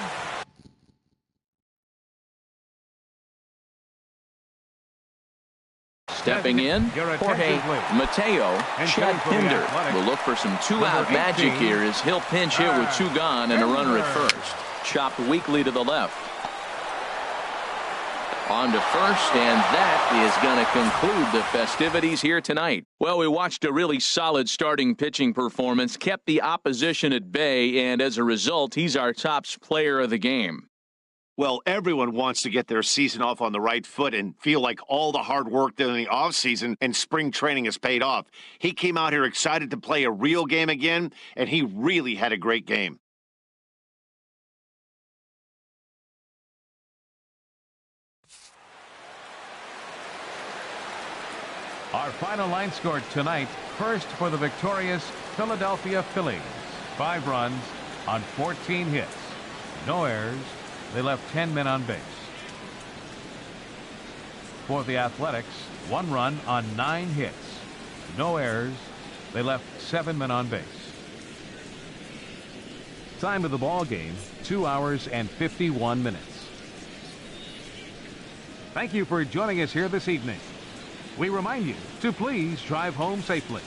Speaker 1: Stepping in, Jorge Mateo. Chad Pinder will look for some 2-out magic here as he'll pinch hit with 2 gone and a runner at first. Chopped weakly to the left. On to first, and that is going to conclude the festivities here tonight. Well, we watched a really solid starting pitching performance, kept the opposition at bay, and as a result, he's our top player of the game.
Speaker 4: Well, everyone wants to get their season off on the right foot and feel like all the hard work during the offseason and spring training has paid off. He came out here excited to play a real game again, and he really had a great game.
Speaker 2: Our final line score tonight, first for the victorious Philadelphia Phillies. 5 runs on 14 hits. No errors. They left 10 men on base. For the Athletics, 1 run on 9 hits. No errors. They left 7 men on base. Time of the ball game, 2 hours and 51 minutes. Thank you for joining us here this evening. We remind you to please drive home safely.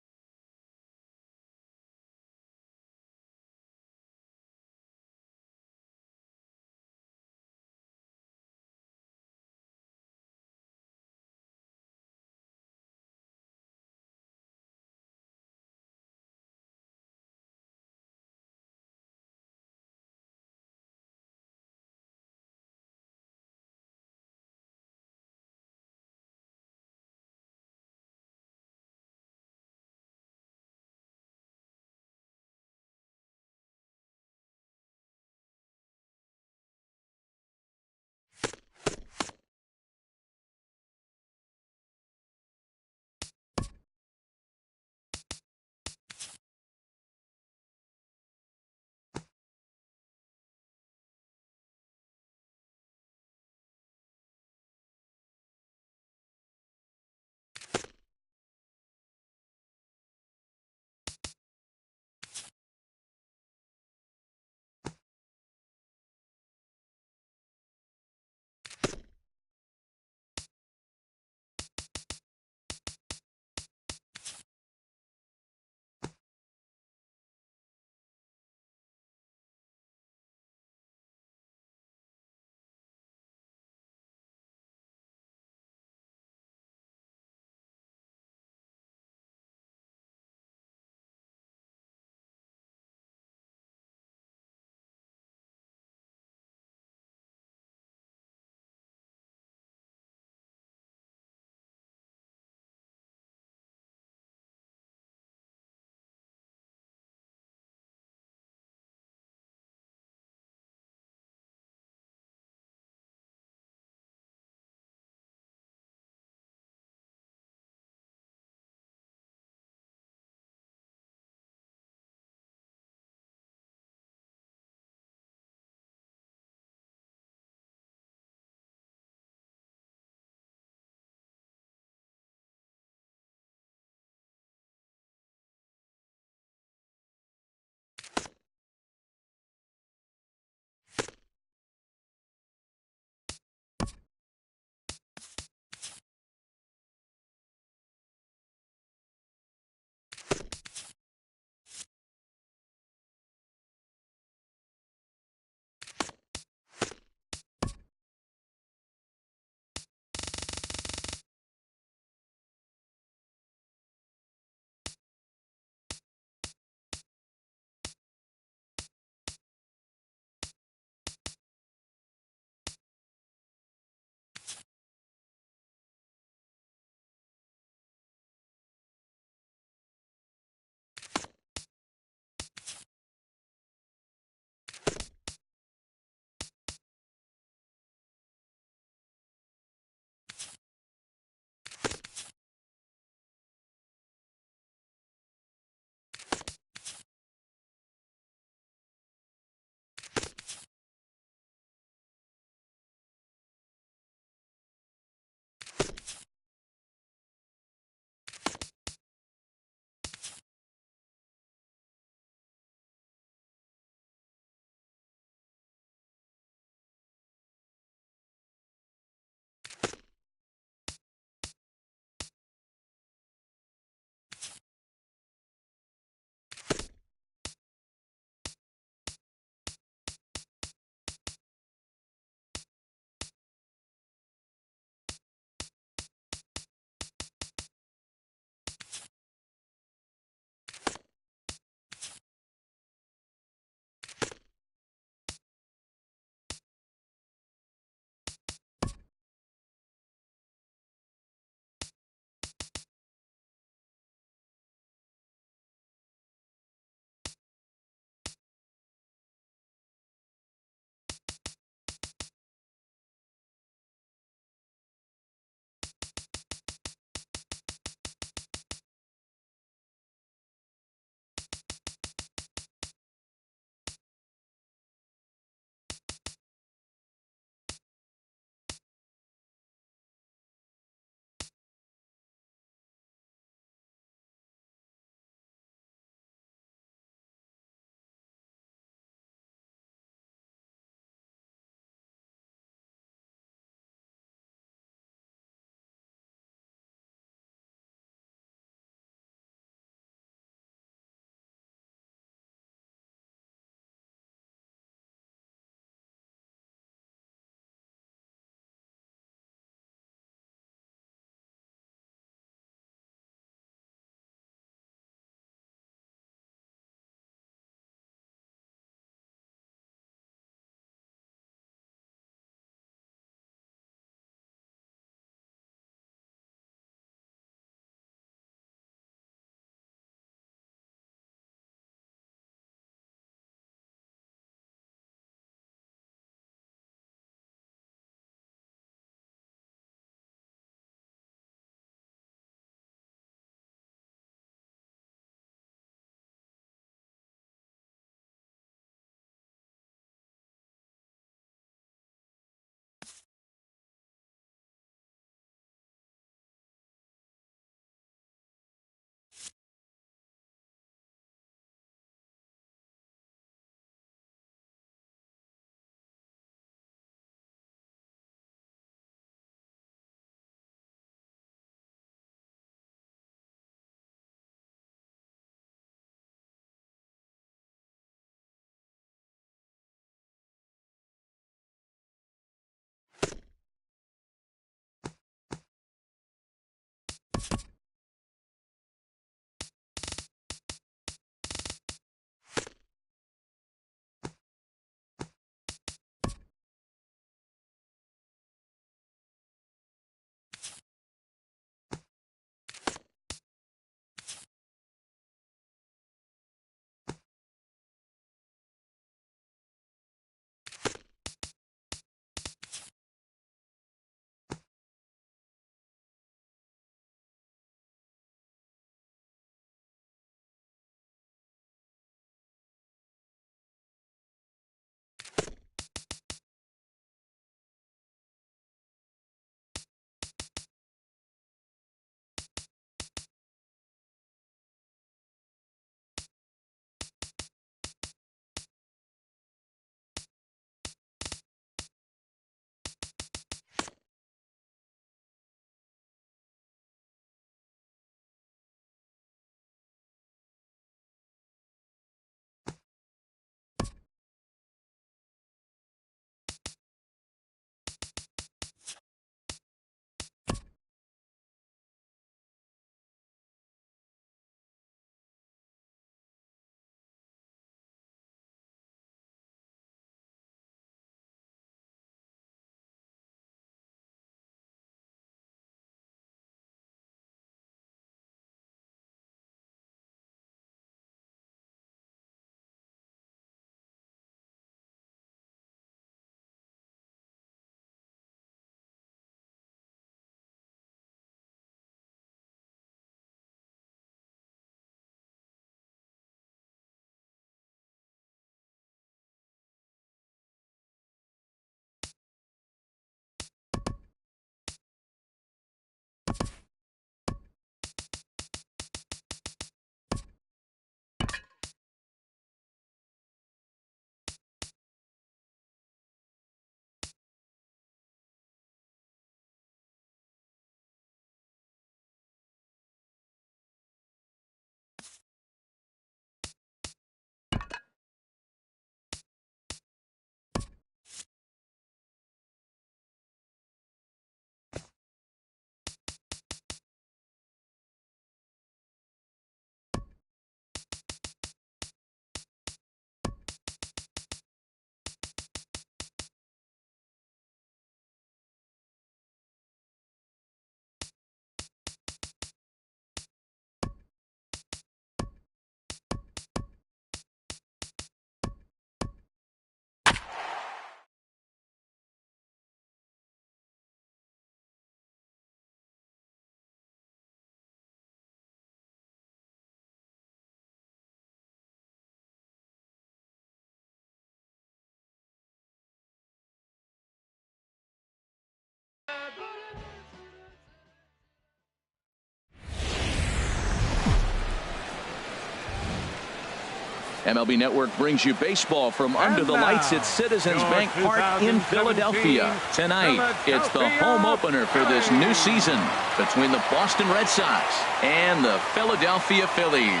Speaker 1: MLB Network brings you baseball from under the lights at Citizens Bank Park in Philadelphia. Tonight, it's the home opener for this new season between the Boston Red Sox and the Philadelphia Phillies.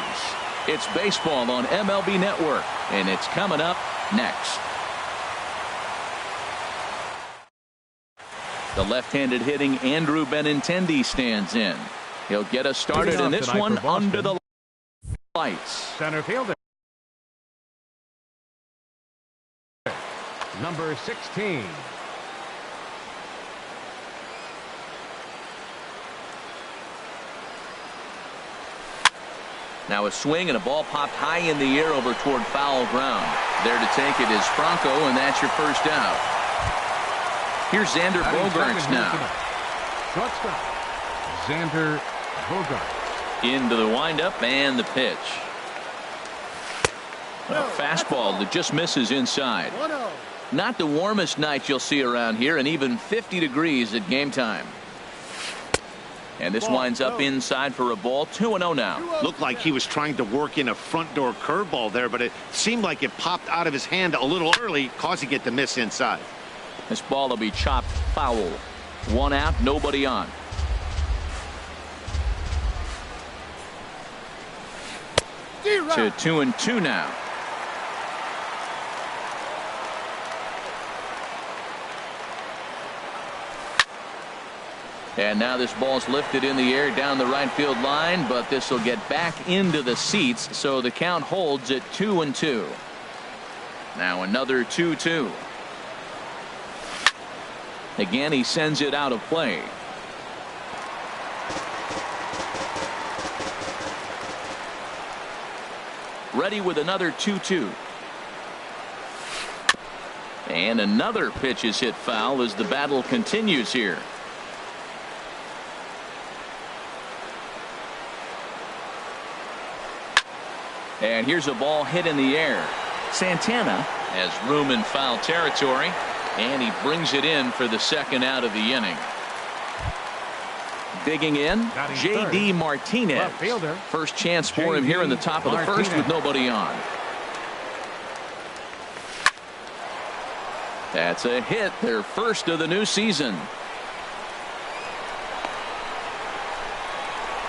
Speaker 1: It's baseball on MLB Network, and it's coming up next. The left-handed hitting Andrew Benintendi stands in. He'll get us started in this one under the lights.
Speaker 2: Center fielder. Number 16.
Speaker 1: Now a swing and a ball popped high in the air over toward foul ground. There to take it is Franco, and that's your first out. Here's Xander Bogaerts now.
Speaker 2: Shortstop, Xander Bogaerts.
Speaker 1: Into the windup and the pitch. A fastball that just misses inside. Not the warmest night you'll see around here, and even 50 degrees at game time. And this winds up inside for a ball. 2-0 now.
Speaker 4: Looked like he was trying to work in a front door curveball there, but it seemed like it popped out of his hand a little early, causing it to miss inside.
Speaker 1: This ball will be chopped foul. 1 out, nobody on. To 2-2 now. And now this ball's lifted in the air down the right field line, but this will get back into the seats, so the count holds at 2-2. Now another 2-2. Again, he sends it out of play. Ready with another 2-2. And another pitch is hit foul as the battle continues here. And here's a ball hit in the air. Santana has room in foul territory, and he brings it in for the second out of the inning. Digging in, J.D. Martinez. First chance for him here in the top of the first with nobody on. That's a hit, their first of the new season.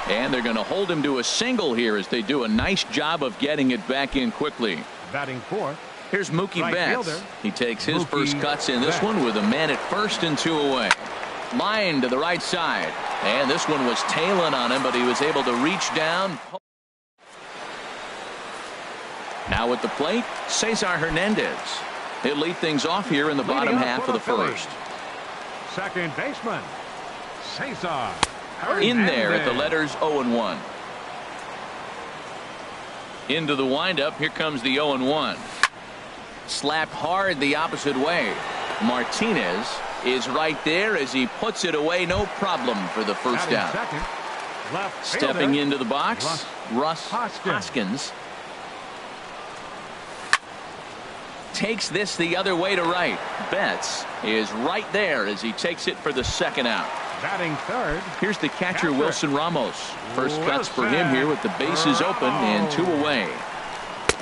Speaker 1: And they're going to hold him to a single here as they do a nice job of getting it back in quickly.
Speaker 2: Batting fourth.
Speaker 1: Here's Mookie Betts. He takes his first cuts in this one with a man at first and 2 away. Line to the right side. And this one was tailing on him, but he was able to reach down. Now at the plate, Cesar Hernandez. He'll lead things off here in the bottom half of the first.
Speaker 2: Second baseman, Cesar.
Speaker 1: In there at the letters 0-1. Into the windup. Here comes the 0-1. Slapped hard the opposite way. Martinez is right there as he puts it away. No problem for the first out. Stepping into the box, Russ Hoskins. Takes this the other way to right. Betts is right there as he takes it for the second out.
Speaker 2: Batting third.
Speaker 1: Here's the catcher, Wilson Ramos. First cuts for him here with the bases open and 2 away.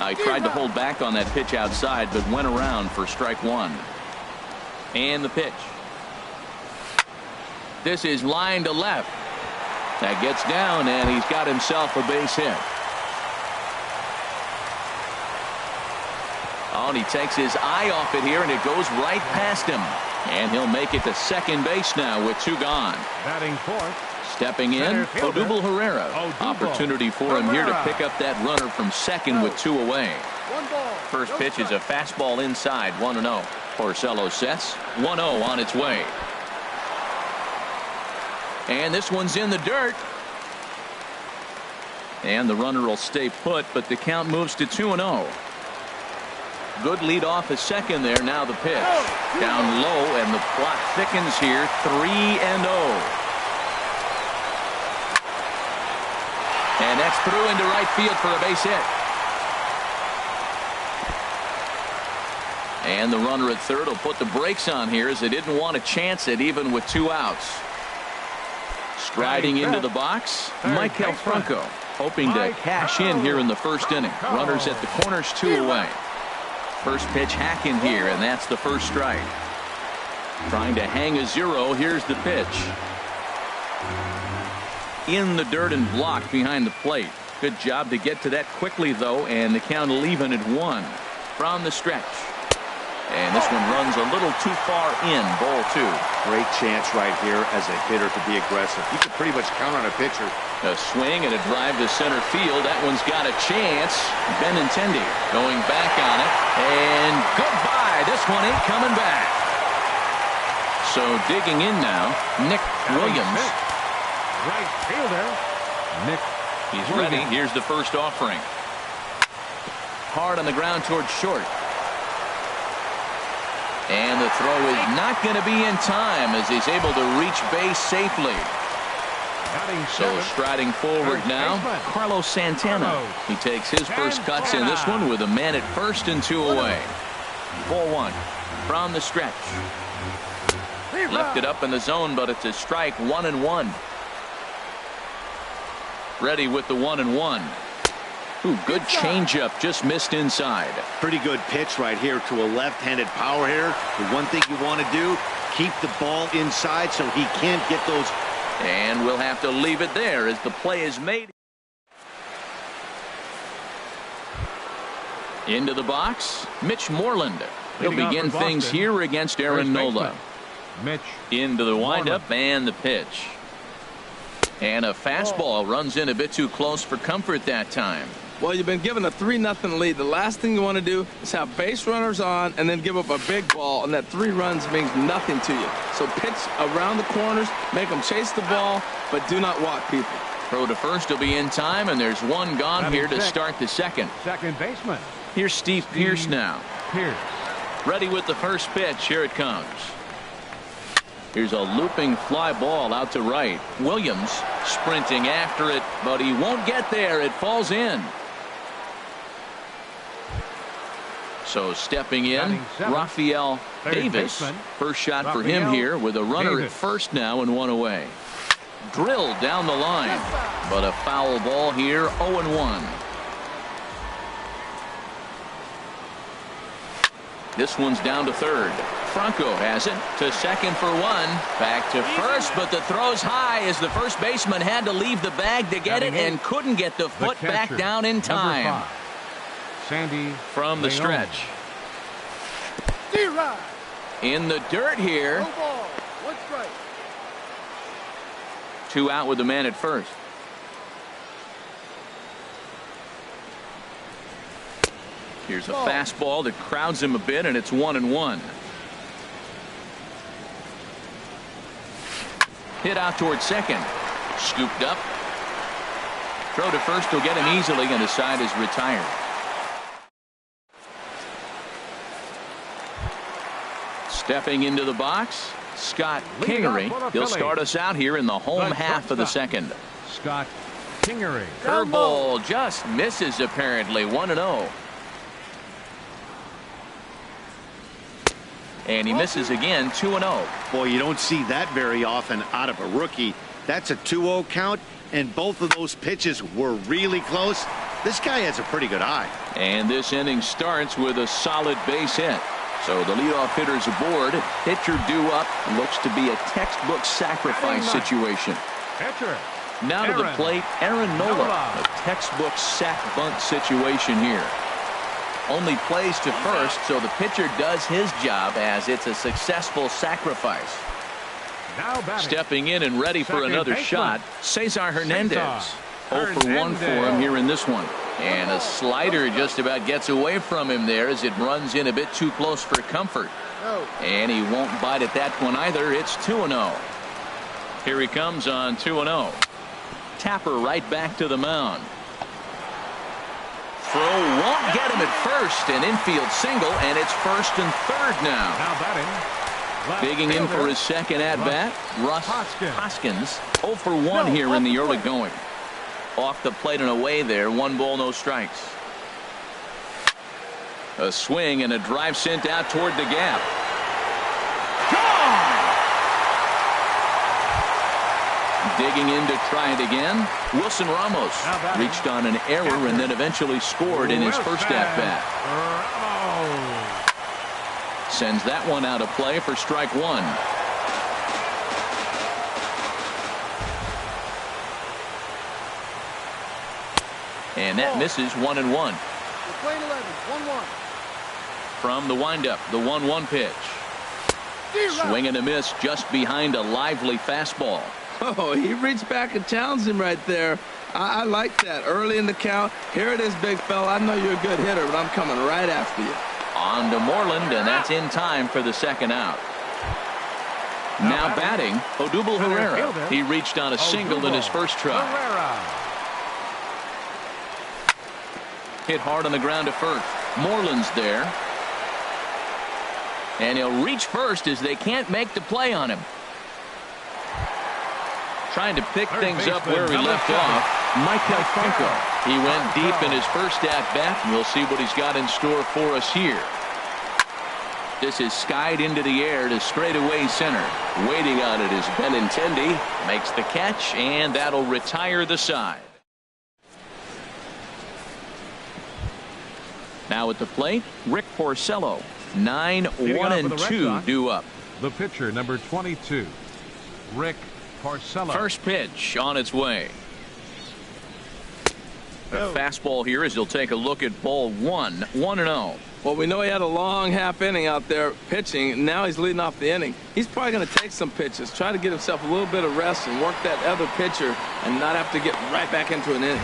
Speaker 1: He tried to hold back on that pitch outside, but went around for strike 1. And the pitch. This is line to left. That gets down, and he's got himself a base hit. Oh, and he takes his eye off it here, and it goes right past him. And he'll make it to second base now with 2 gone.
Speaker 2: Batting fourth.
Speaker 1: Stepping in, Odubel Herrera. Opportunity for him here to pick up that runner from second with 2 away. First pitch is a fastball inside, 1-0. Porcello sets, 1-0 on its way. And this one's in the dirt. And the runner will stay put, but the count moves to 2-0. Good lead off at second there. Now the pitch. Down low, and the plot thickens here. 3-0. And that's through into right field for a base hit. And the runner at third will put the brakes on here as they didn't want to chance it even with 2 outs. Striding into the box, Maikel Franco. hoping to cash in here in the first inning. Runners at the corners, 2 away. First pitch hacking here, and that's the first strike. Trying to hang a 0. Here's the pitch. In the dirt and blocked behind the plate. Good job to get to that quickly, though, and the count will even at 1 from the stretch. And this one runs a little too far in. Ball 2.
Speaker 4: Great chance right here as a hitter to be aggressive. You can pretty much count on a pitcher.
Speaker 1: A swing and a drive to center field. That one's got a chance. Benintendi going back on it. And goodbye. This one ain't coming back. So digging in now, Nick Williams.
Speaker 2: Right fielder, Nick.
Speaker 1: He's ready. Here's the first offering. Hard on the ground towards short. And the throw is not going to be in time as he's able to reach base safely. So striding forward now, Carlos Santana. He takes his first cuts in this one with a man at first and 2 away. Ball 1 from the stretch. Left it up in the zone, but it's a strike. 1-1. Ready with the 1-1. Ooh, good changeup, just missed inside.
Speaker 4: Pretty good pitch right here to a left-handed power hitter. The one thing you want to do, keep the ball inside so he can't get those.
Speaker 1: And we'll have to leave it there as the play is made. Into the box, Mitch Moreland. He'll begin things here against Aaron Nola.
Speaker 2: Mitch
Speaker 1: into the windup and the pitch. And a fastball runs in a bit too close for comfort that time.
Speaker 3: Well, you've been given a 3-0 lead. The last thing you want to do is have base runners on and then give up a big ball, and that 3 runs means nothing to you. So pitch around the corners, make them chase the ball, but do not walk people.
Speaker 1: Throw to first will be in time, and there's one gone here to start the second.
Speaker 2: Second baseman.
Speaker 1: Here's Steve Pearce now.
Speaker 2: Pearce.
Speaker 1: Ready with the first pitch. Here it comes. Here's a looping fly ball out to right. Williams sprinting after it, but he won't get there. It falls in. So stepping in, Rafael Davis. First shot for him here with a runner at first now and 1 away. Drilled down the line, but a foul ball here, 0-1. This one's down to third. Franco has it to second for 1. Back to first, but the throw's high as the first baseman had to leave the bag to get it and couldn't get the foot back down in time.
Speaker 2: Sandy
Speaker 1: from the stretch. In the dirt here. 2 out with the man at first. Here's a fastball that crowds him a bit, and it's 1-1. Hit out towards second. Scooped up. Throw to first will get him easily, and his side is retired. Stepping into the box, Scott Kingery. He'll start us out here in the home half of the second.
Speaker 2: Scott Kingery.
Speaker 1: Curveball just misses apparently. 1-0. And he misses again. 2-0.
Speaker 4: Boy, you don't see that very often out of a rookie. That's a 2-0 count, and both of those pitches were really close. This guy has a pretty good eye.
Speaker 1: And this inning starts with a solid base hit. So the leadoff hitter's aboard. Pitcher due up. Looks to be a textbook sacrifice situation.
Speaker 2: Pitcher.
Speaker 1: Now to the plate, Aaron Nola. A textbook sack bunt situation here. Only plays to first, so the pitcher does his job as it's a successful sacrifice.
Speaker 2: Now
Speaker 1: stepping in and ready for another shot, Cesar Hernandez. 0 for 1 for him here in this one. And a slider just about gets away from him there as it runs in a bit too close for comfort. And he won't bite at that one either. It's 2-0. Here he comes on 2-0. Tapper right back to the mound. Throw won't get him at first. An infield single, and it's first and third now.
Speaker 2: Now batting.
Speaker 1: Digging in for his second at-bat, Russ Hoskins. 0 for 1 here in the early going. Off the plate and away there. 1 ball, no strikes. A swing and a drive sent out toward the gap. Gone! Digging in to try it again. Wilson Ramos reached on an error and then eventually scored in his first at-bat. Sends that one out of play for strike one. And that misses 1-1.
Speaker 5: We're playing 11, 1-1.
Speaker 1: From the windup, the 1-1 pitch. Swing and a miss just behind a lively fastball.
Speaker 3: Oh, he reached back and challenged him right there. I like that. Early in the count. Here it is, big fella. I know you're a good hitter, but I'm coming right after you.
Speaker 1: On to Moreland, and that's in time for the second out. Now batting, Odubel Herrera. He reached on a single in his first try. Hit hard on the ground to first. Moreland's there. And he'll reach first as they can't make the play on him. Trying to pick things up where he left off, Michael Franco. He went deep in his first at-bat, and we'll see what he's got in store for us here. This is skied into the air to straightaway center. Waiting on it is Benintendi. Makes the catch, and that'll retire the side. Now at the plate, Rick Porcello. 9-1-2 due up.
Speaker 2: The pitcher, number 22, Rick Porcello.
Speaker 1: First pitch on its way. A fastball here as he'll take a look at ball one. 1-0.
Speaker 3: Well, we know he had a long half inning out there pitching. Now he's leading off the inning. He's probably going to take some pitches, try to get himself a little bit of rest and work that other pitcher and not have to get right back into an inning.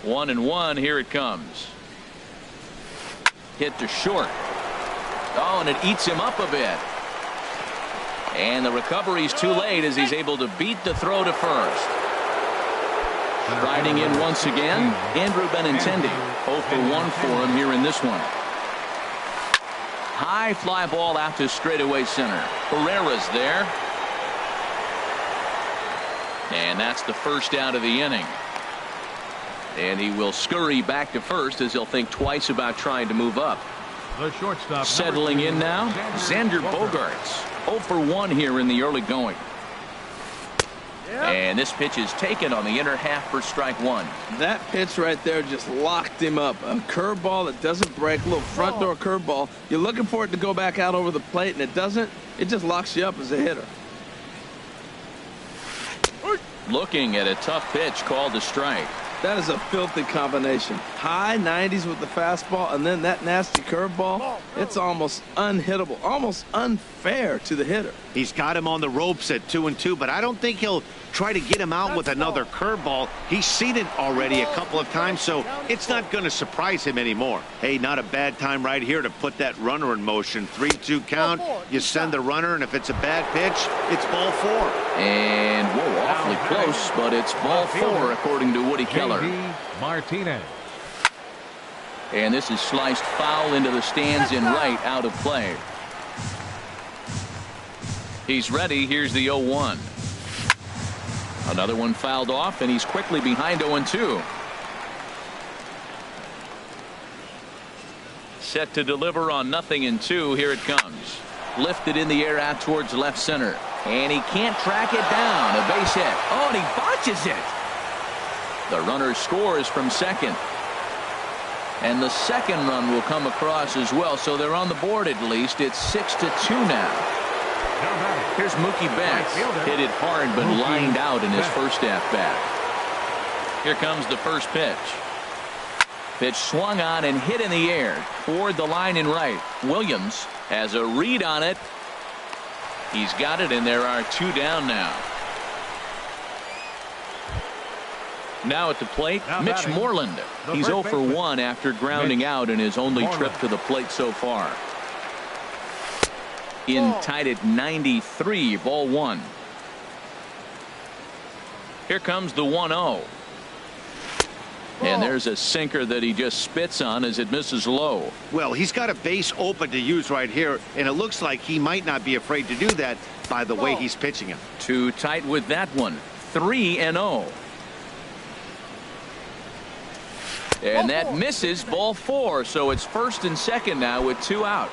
Speaker 1: 1-1. Here it comes. Hit to short. Oh, and it eats him up a bit. And the recovery's too late as he's able to beat the throw to first. Riding in once again, Andrew Benintendi. 0 for 1 for him here in this one. High fly ball out to straightaway center. Herrera's there. And that's the first out of the inning. And he will scurry back to first as he'll think twice about trying to move up.
Speaker 2: The shortstop.
Speaker 1: Settling in now, Xander Bogaerts. 0 for 1 here in the early going. And this pitch is taken on the inner half for strike one.
Speaker 3: That pitch right there just locked him up. A curveball that doesn't break, a little front door curveball. You're looking for it to go back out over the plate, and it doesn't. It just locks you up as a hitter.
Speaker 1: Looking at a tough pitch called a strike.
Speaker 3: That is a filthy combination. High 90s with the fastball and then that nasty curveball. It's almost unhittable, almost unfair to the hitter.
Speaker 4: He's got him on the ropes at 2-2, but I don't think he'll try to get him out with another curveball. He's seen it already a couple of times, so it's not going to surprise him anymore. Hey, not a bad time right here to put that runner in motion. 3-2 count. You send the runner, and if it's a bad pitch, it's ball 4.
Speaker 1: And, whoa, awfully close, but it's ball 4 according to Woody Keller.
Speaker 2: Martinez.
Speaker 1: And this is sliced foul into the stands in right, out of play. He's ready. Here's the 0-1. Another one fouled off, and he's quickly behind 0-2. Set to deliver on 0-2. Here it comes. Lifted in the air out towards left center. And he can't track it down. A base hit. Oh, and he botches it. The runner scores from second. And the second run will come across as well. So they're on the board at least. It's 6-2 now. Here's Mookie Betts. Hit it hard but lined out in his first at-bat. Here comes the first pitch. Pitch swung on and hit in the air toward the line in right. Williams has a read on it. He's got it, and there are 2 down now. Now at the plate, Mitch Moreland. He's 0 for 1 after grounding out in his only trip to the plate so far. In tied at 93, ball 1. Here comes the 1-0. And there's a sinker that he just spits on as it misses low.
Speaker 4: Well, he's got a base open to use right here, and it looks like he might not be afraid to do that by the way he's pitching him.
Speaker 1: Too tight with that one. 3-0. And that misses, ball 4. So it's first and second now with 2 out.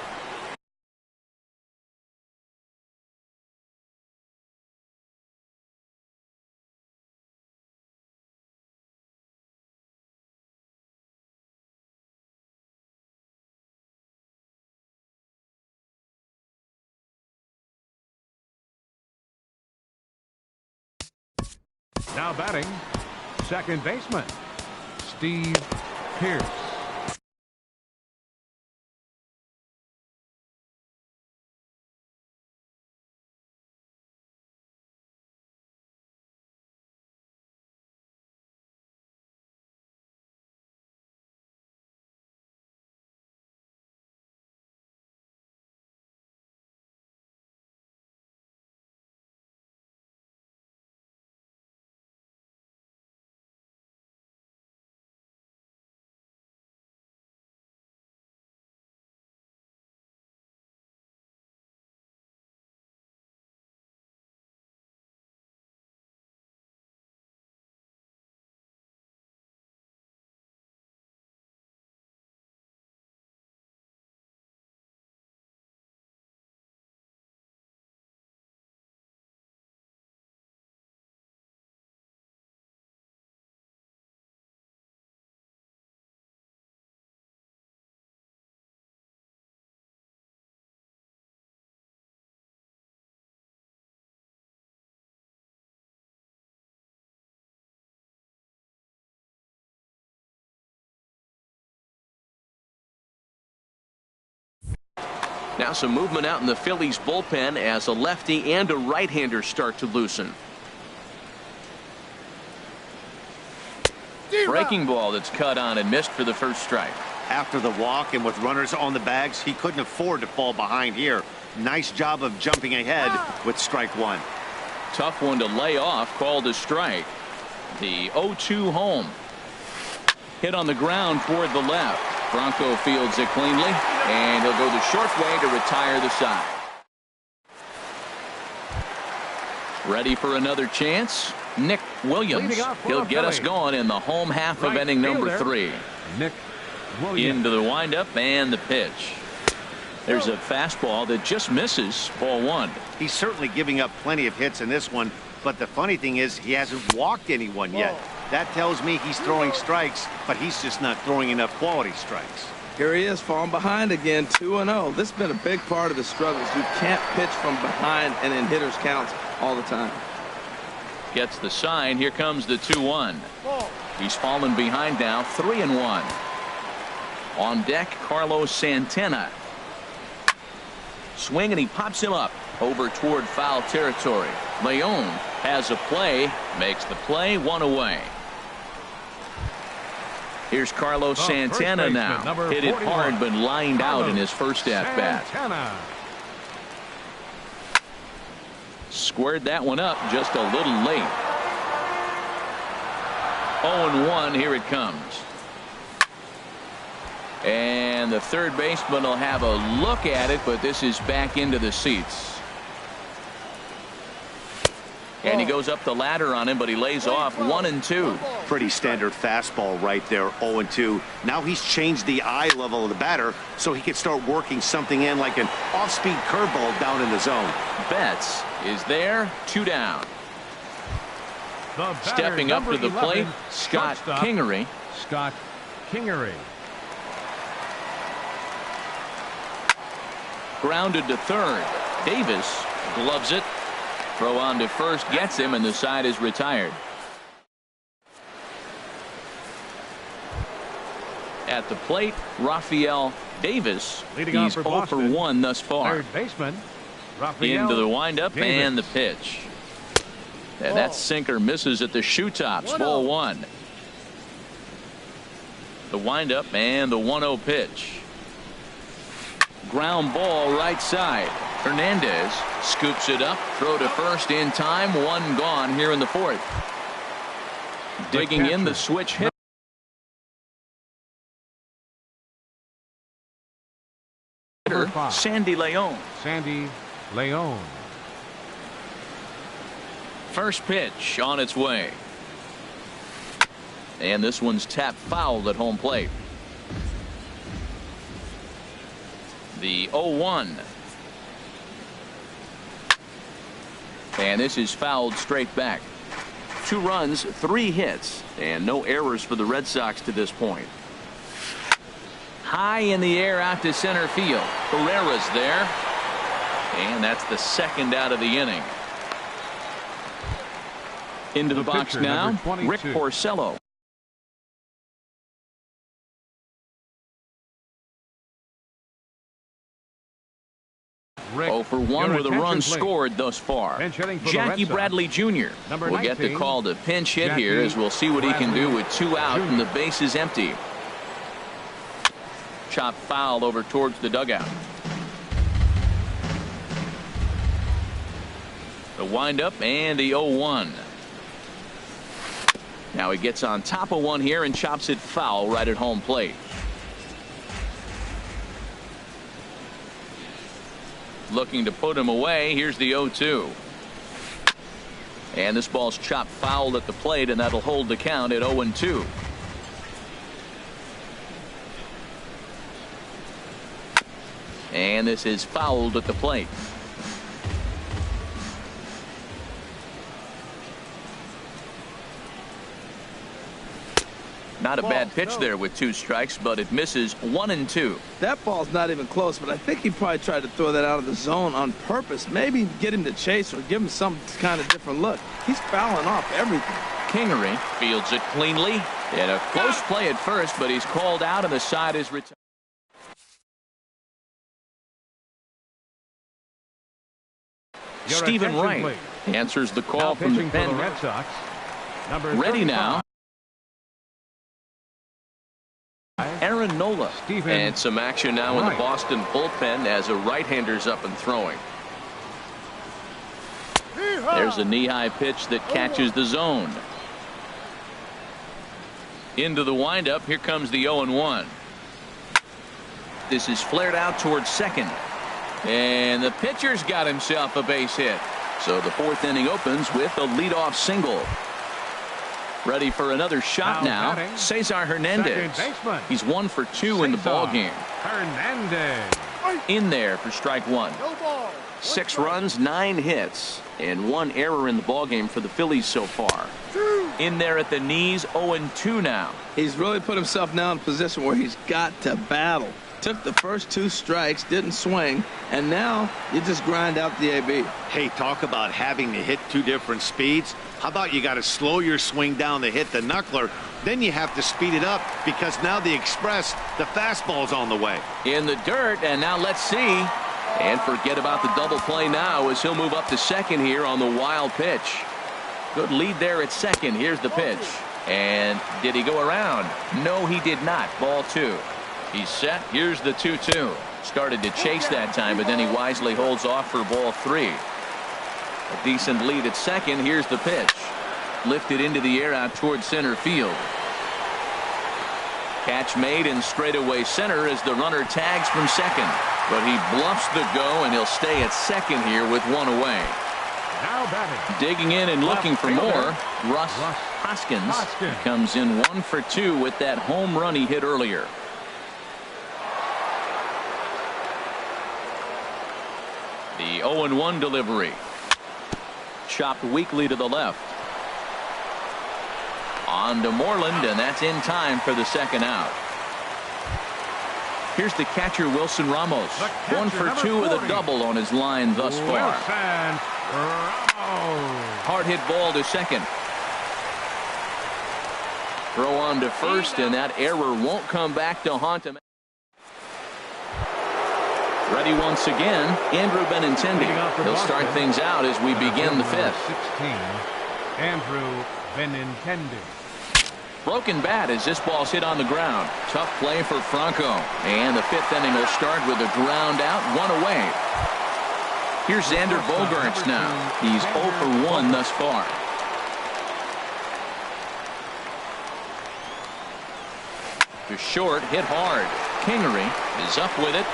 Speaker 2: Now batting, second baseman, Steve Pearce.
Speaker 1: Now some movement out in the Phillies bullpen as a lefty and a right-hander start to loosen. Breaking ball that's cut on and missed for the first strike.
Speaker 4: After the walk and with runners on the bags, he couldn't afford to fall behind here. Nice job of jumping ahead with strike one.
Speaker 1: Tough one to lay off, called a strike. The 0-2 home. Hit on the ground toward the left. Bronco fields it cleanly, and he'll go the short way to retire the side. Ready for another chance? Nick Williams. He'll get us going in the home half of inning number 3.
Speaker 2: Nick Williams.
Speaker 1: Into the windup and the pitch. There's a fastball that just misses, ball 1.
Speaker 4: He's certainly giving up plenty of hits in this one, but the funny thing is he hasn't walked anyone yet. That tells me he's throwing strikes, but he's just not throwing enough quality strikes.
Speaker 3: Here he is falling behind again, 2-0. This has been a big part of the struggles. You can't pitch from behind and in hitters counts all the time.
Speaker 1: Gets the sign. Here comes the 2-1. He's fallen behind now, 3-1. On deck, Carlos Santana. Swing, and he pops him up over toward foul territory. Leon has a play, makes the play, 1 away. Here's Carlos Santana now. Hit it hard, but lined out in his first at-bat. Squared that one up just a little late. 0-1, here it comes. And the third baseman will have a look at it, but this is back into the seats. And he goes up the ladder on him, but he lays off 1-2.
Speaker 4: Pretty standard fastball right there, 0-2. Now he's changed the eye level of the batter so he can start working something in like an off-speed curveball down in the zone.
Speaker 1: Betts is there, 2 down. Stepping up to the
Speaker 2: 11,
Speaker 1: plate, Scott Kingery.
Speaker 2: Scott Kingery.
Speaker 1: Grounded to third. Davis gloves it. Throw on to first, gets him, and the side is retired. At the plate, Rafael Davis. He's 0 for 1 thus far.
Speaker 2: Third baseman, Rafael
Speaker 1: Into the windup
Speaker 2: Davis.
Speaker 1: and the pitch. And that sinker misses at the shoe tops. Ball 1. The windup and the 1-0 pitch. Ground ball right side. Hernandez scoops it up. Throw to first in time. 1 gone here in the 4th. Digging in the switch hit. Sandy Leon.
Speaker 2: Sandy Leon.
Speaker 1: First pitch on its way. And this one's tapped foul at home plate. The 0-1. And this is fouled straight back. 2 runs, 3 hits, and no errors for the Red Sox to this point. High in the air out to center field. Herrera's there. And that's the 2nd out of the inning. Into the box
Speaker 2: pitcher,
Speaker 1: now,
Speaker 2: number 22.
Speaker 1: Rick Porcello.
Speaker 2: Rick,
Speaker 1: 0 for 1 with a run scored thus far. Jackie Bradley Jr. will get the call to pinch hit here, as we'll see what he can do with 2 out and the base is empty. Chop foul over towards the dugout. The windup and the 0-1. Now he gets on top of one here and chops it foul right at home plate. Looking to put him away. Here's the 0-2. And this ball's chopped foul at the plate, and that'll hold the count at 0-2. And this is fouled at the plate. Not a bad pitch there with 2 strikes, but it misses 1-2.
Speaker 3: That ball's not even close, but I think he probably tried to throw that out of the zone on purpose. Maybe get him to chase or give him some kind of different look. He's fouling off everything.
Speaker 1: Kingery fields it cleanly. And a close play at first, but he's called out and the side is retired. Stephen Wright answers the call from the pen.
Speaker 2: Red Sox.
Speaker 1: Ready now. Aaron Nola. And some action now in the Boston bullpen as a right-hander's up and throwing. There's a knee-high pitch that catches the zone. Into the windup. Here comes the 0-1. This is flared out towards second. And the pitcher's got himself a base hit. So the 4th inning opens with a leadoff single. Ready for another shot now. Cesar Hernandez. He's 1 for 2 in the ball game.
Speaker 2: Hernandez.
Speaker 1: In there for strike 1. 6 runs, 9 hits, and 1 error in the ball game for the Phillies so far. In there at the knees, 0-2 now.
Speaker 3: He's really put himself now in a position where he's got to battle. Took the first 2 strikes, didn't swing, and now you just grind out the AB.
Speaker 4: Hey, talk about having to hit 2 different speeds. How about you got to slow your swing down to hit the knuckler, then you have to speed it up because now the express, the fastball's on the way.
Speaker 1: In the dirt, and now let's see. And forget about the double play now as he'll move up to second here on the wild pitch. Good lead there at second. Here's the pitch. And did he go around? No, he did not. Ball 2. He's set. Here's the 2-2. Started to chase that time, but then he wisely holds off for ball 3. A decent lead at second. Here's the pitch. Lifted into the air out towards center field. Catch made in straightaway center as the runner tags from second. But he bluffs the go, and he'll stay at second here with 1 away.
Speaker 2: Now batting.
Speaker 1: Digging in and looking for more. Russ Hoskins comes in 1 for 2 with that home run he hit earlier. The 0-1 delivery. Chopped weakly to the left. On to Moreland, and that's in time for the second out. Here's the catcher, Wilson Ramos. 1 for 2 with a double on his line thus far. Hard hit ball to second. Throw on to first, and that error won't come back to haunt him. Ready once again, Andrew Benintendi. He'll start things out as we begin the 5th.
Speaker 2: 16, Andrew Benintendi.
Speaker 1: Broken bat as this ball's hit on the ground. Tough play for Franco. And the 5th inning will start with a ground out, 1 away. Here's Xander Bogaerts now. He's 0 for 1 thus far. To short, hit hard. Kingery is up with it.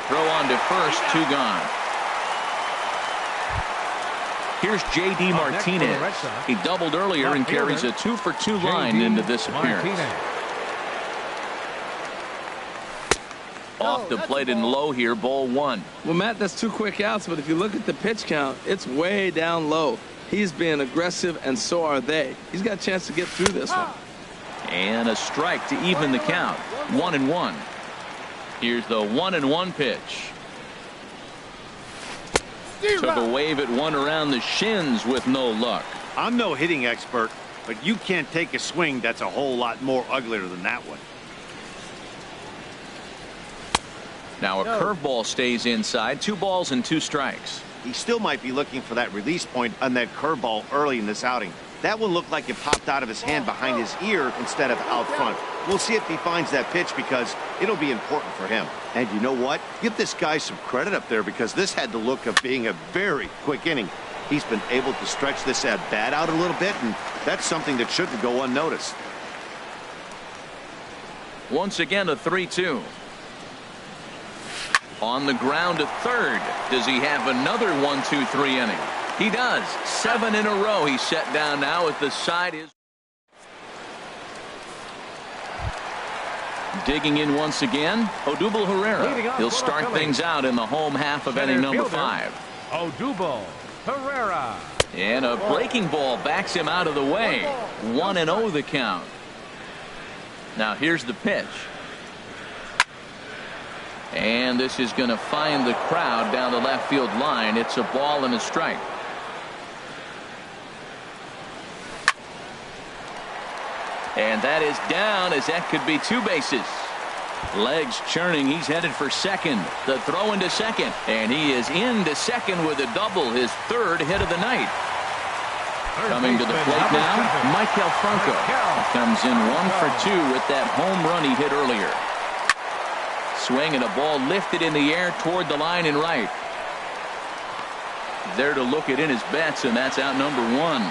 Speaker 1: Throw on to first, 2 gone. Here's J.D. Martinez. He doubled earlier and carries a 2 for 2 line into this appearance. Off the plate and low here, ball 1.
Speaker 3: Well, Matt, that's 2 quick outs, but if you look at the pitch count, it's way down low. He's being aggressive, and so are they. He's got a chance to get through this one.
Speaker 1: And a strike to even the count. 1-1. Here's the 1-1 pitch. Took a wave at one around the shins with no luck.
Speaker 4: I'm no hitting expert, but you can't take a swing that's a whole lot more uglier than that one.
Speaker 1: Now a curveball stays inside. 2 balls and 2 strikes.
Speaker 4: He still might be looking for that release point on that curveball early in this outing. That one looked like it popped out of his hand behind his ear instead of out front. We'll see if he finds that pitch because it'll be important for him. And you know what? Give this guy some credit up there because this had the look of being a very quick inning. He's been able to stretch this at-bat out a little bit, and that's something that shouldn't go unnoticed.
Speaker 1: Once again, a 3-2. On the ground to third. Does he have another 1-2-3 inning? He does. 7 in a row. He's set down now at the side. Is digging in once again. Odubel Herrera. He'll start things out in the home half of inning number 5.
Speaker 2: Odubel Herrera.
Speaker 1: And a breaking ball backs him out of the way. 1-0 the count. Now here's the pitch. And this is going to find the crowd down the left field line. It's a ball and a strike. And that is down, as that could be 2 bases. Legs churning. He's headed for second. The throw into second. And he is into second with a double. His 3rd hit of the night. Coming to the plate now, Michael Franco. Comes in 1 for 2 with that home run he hit earlier. Swing and a ball lifted in the air toward the line and right. There to look it in his bets, and that's out number 1.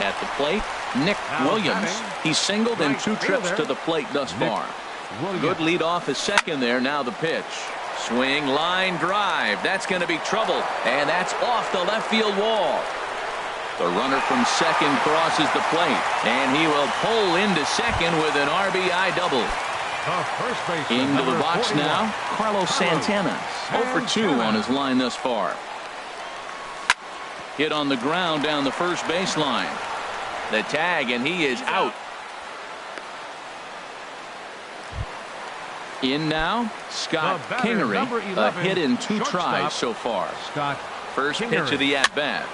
Speaker 1: At the plate, Nick Williams. He's singled in 2 trips to the plate thus far. Good lead off his second there. Now the pitch. Swing, line drive. That's going to be trouble. And that's off the left field wall. The runner from second crosses the plate. And he will pull into second with an RBI double. Into the box now, Carlos Santana. 0 for 2 on his line thus far. Hit on the ground down the first baseline. The tag, and he is out. In now, Scott Kingery. A hit in 2 tries so far. First pitch of the at-bat.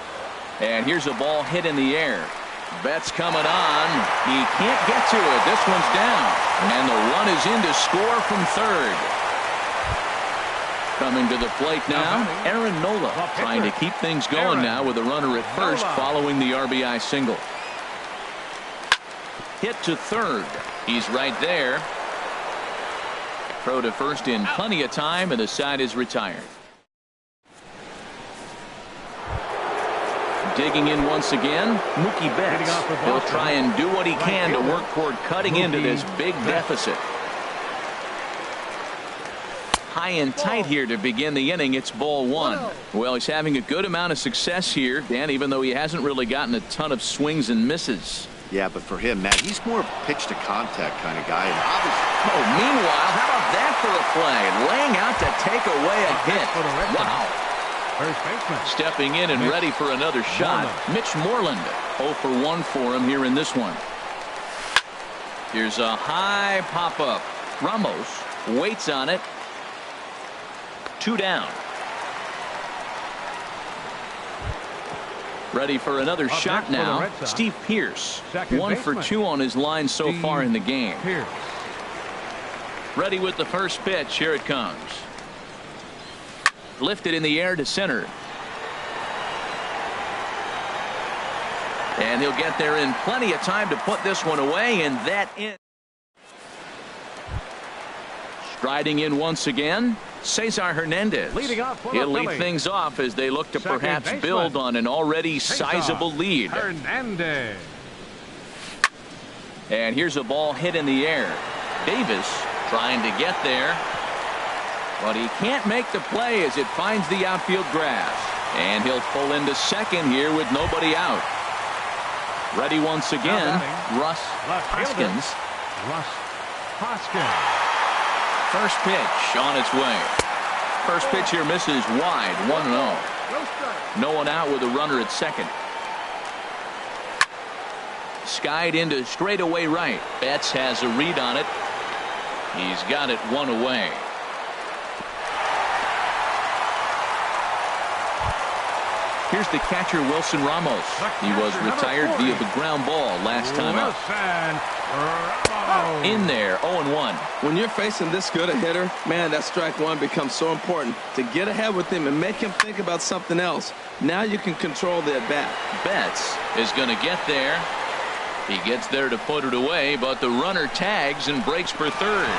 Speaker 1: And here's a ball hit in the air. Betts coming on. He can't get to it. This one's down. And the run is in to score from third. Coming to the plate now, Aaron Nola. Trying to keep things going now with a runner at first following the RBI single. Hit to third. He's right there. Throw to first in plenty of time, and the side is retired. Digging in once again, Mookie Betts. He'll try and do what he can to work toward cutting into this big deficit. High and tight here to begin the inning. It's ball 1. Well, he's having a good amount of success here, Dan, even though he hasn't really gotten a ton of swings and misses.
Speaker 4: Yeah, but for him, Matt, he's more of a pitch to contact kind of guy.
Speaker 1: Oh, meanwhile, how about that for a play? Laying out to take away a hit. Wow.
Speaker 2: First baseman.
Speaker 1: Stepping in and ready for another shot. Mitch Moreland. 0 for 1 for him here in this one. Here's a high pop-up. Ramos waits on it. 2 down. Ready for another shot now. Steve Pearce. 1 for 2 on his line so far in the game. Ready with the first pitch. Here it comes. Lifted in the air to center. And he'll get there in plenty of time to put this one away, and that in. Striding in once again, Cesar Hernandez. He'll lead things off as they look to perhaps build on an already sizable lead.
Speaker 2: Hernandez.
Speaker 1: And here's a ball hit in the air. Davis trying to get there. But he can't make the play as it finds the outfield grass. And he'll pull into second here with nobody out. Ready once again, Russ Hoskins. First pitch on its way. First pitch here misses wide, 1-0. No one out with a runner at second. Skied into straightaway right. Betts has a read on it. He's got it 1 away. Here's the catcher, Wilson Ramos. He was retired via the ground ball last time out. In there, 0-1.
Speaker 3: When you're facing this good a hitter, man, that strike one becomes so important. To get ahead with him and make him think about something else. Now you can control the at-bat.
Speaker 1: Betts is going to get there. He gets there to put it away, but the runner tags and breaks for third.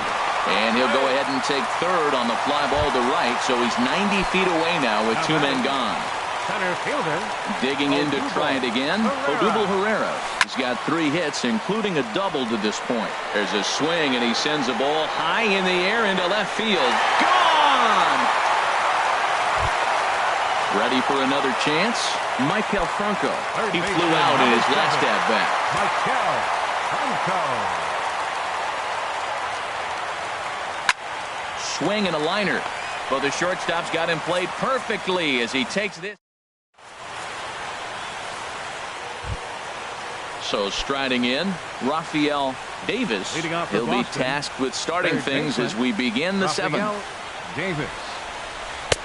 Speaker 1: And he'll go ahead and take third on the fly ball to right, so he's 90 feet away now with two men gone.
Speaker 2: Center fielder.
Speaker 1: Digging in to try it again, Odubel Herrera. He's got 3 hits, including a double to this point. There's a swing, and he sends a ball high in the air into left field. Gone! Ready for another chance? Michael Franco. He flew out in his last at-bat.
Speaker 2: Michael Franco.
Speaker 1: Swing and a liner. But the shortstop's got him played perfectly as he takes this. So striding in, Rafael Davis. He'll be tasked with starting things as we begin the 7th.
Speaker 2: Davis.